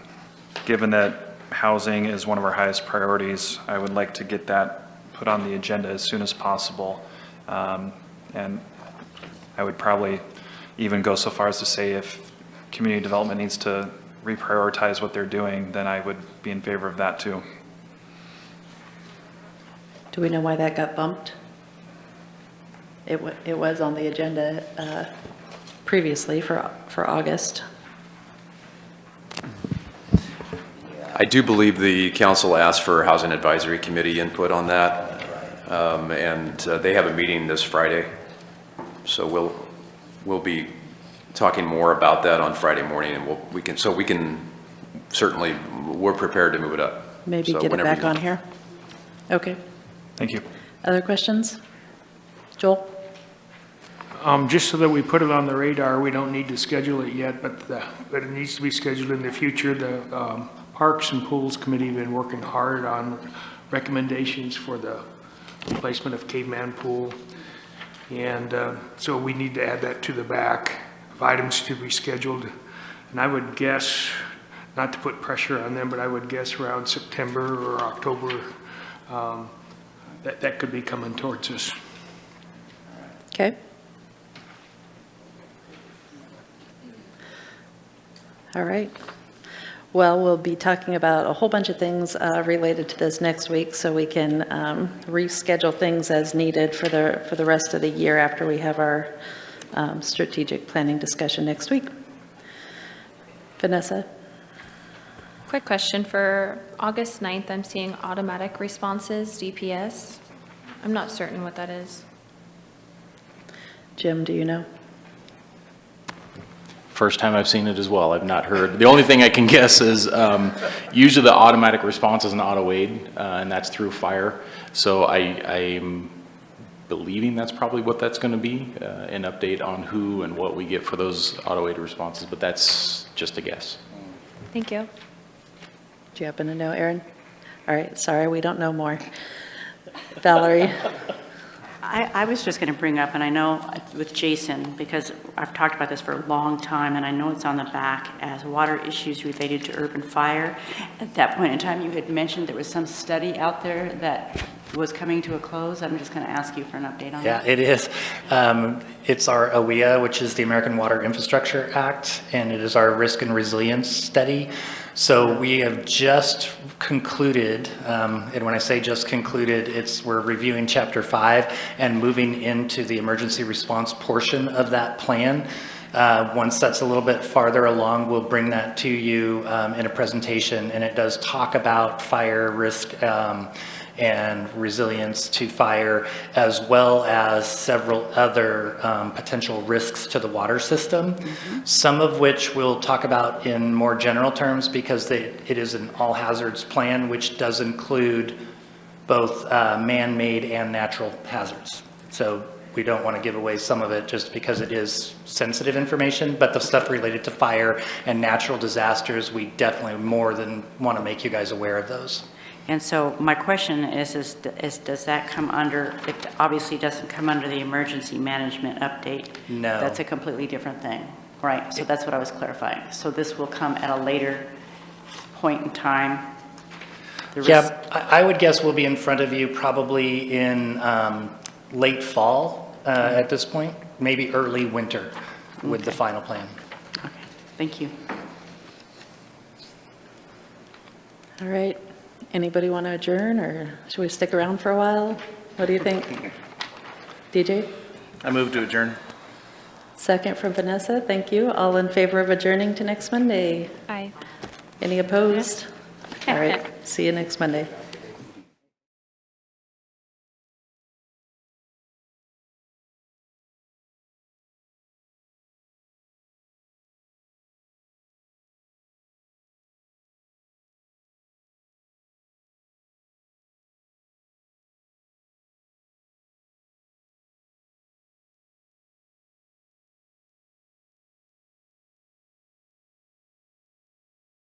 given that housing is one of our highest priorities, I would like to get that put on the agenda as soon as possible. And I would probably even go so far as to say if community development needs to reprioritize what they're doing, then I would be in favor of that too. Do we know why that got bumped? It was on the agenda previously for August. I do believe the council asked for Housing Advisory Committee input on that, and they have a meeting this Friday. So we'll be talking more about that on Friday morning, and we can certainly, we're prepared to move it up. Maybe So get it whenever back you- on here? Okay. Thank you. Other questions? Joel? Just so that we put it on the radar, we don't need to schedule it yet, but it needs to be scheduled in the future. The Parks and Pools Committee have been working hard on recommendations for the replacement of Caveman Pool. And so we need to add that to the back of items to be scheduled. And I would guess, not to put pressure on them, but I would guess around September or October, that could be coming towards us. Okay. All right. Well, we'll be talking about a whole bunch of things related to this next week, so we can reschedule things as needed for the rest of the year after we have our strategic planning discussion next week. Vanessa? Quick question for August 9th, I'm seeing automatic responses, DPS. I'm not certain what that is. Jim, do you know? First time I've seen it as well. I've not heard. The only thing I can guess is usually the automatic response is an auto aid, and that's through fire. So I'm believing that's probably what that's going to be, an update on who and what we get for those auto aid responses, but that's just a guess. Thank you. Do you happen to know, Aaron? All right, sorry, we don't know more. Valerie? I was just going to bring up, and I know with Jason, because I've talked about this for a long time, and I know it's on the back as water issues related to urban fire. At that point in time, you had mentioned there was some study out there that was coming to a close. I'm just going to ask you for an update on Yeah, that. it is. It's our AWIA, which is the American Water Infrastructure Act, and it is our risk and resilience study. So we have just concluded, and when I say just concluded, we're reviewing Chapter 5 and moving into the emergency response portion of that plan. Once that's a little bit farther along, we'll bring that to you in a presentation, and it does talk about fire risk and resilience to fire, as well as several other potential risks to the water system, some of which we'll talk about in more general terms because it is an all hazards plan, which does include both man-made and natural hazards. So we don't want to give away some of it just because it is sensitive information, but the stuff related to fire and natural disasters, we definitely more than want to make you guys aware of those. And so my question is does that come under, it obviously doesn't come under the emergency management update. No. That's a completely different thing, right? So that's what I was clarifying. So this will come at a later point in time? The risk- Yeah, I would guess we'll be in front of you probably in late fall at this point, maybe early winter with the final plan. Okay, thank you. All right. Anybody want to adjourn, or should we stick around for a while? What do you think? DJ? I move to adjourn. Second from Vanessa. Thank you. All in favor of adjourning to next Monday? Aye. Any opposed? All right. See you next Monday.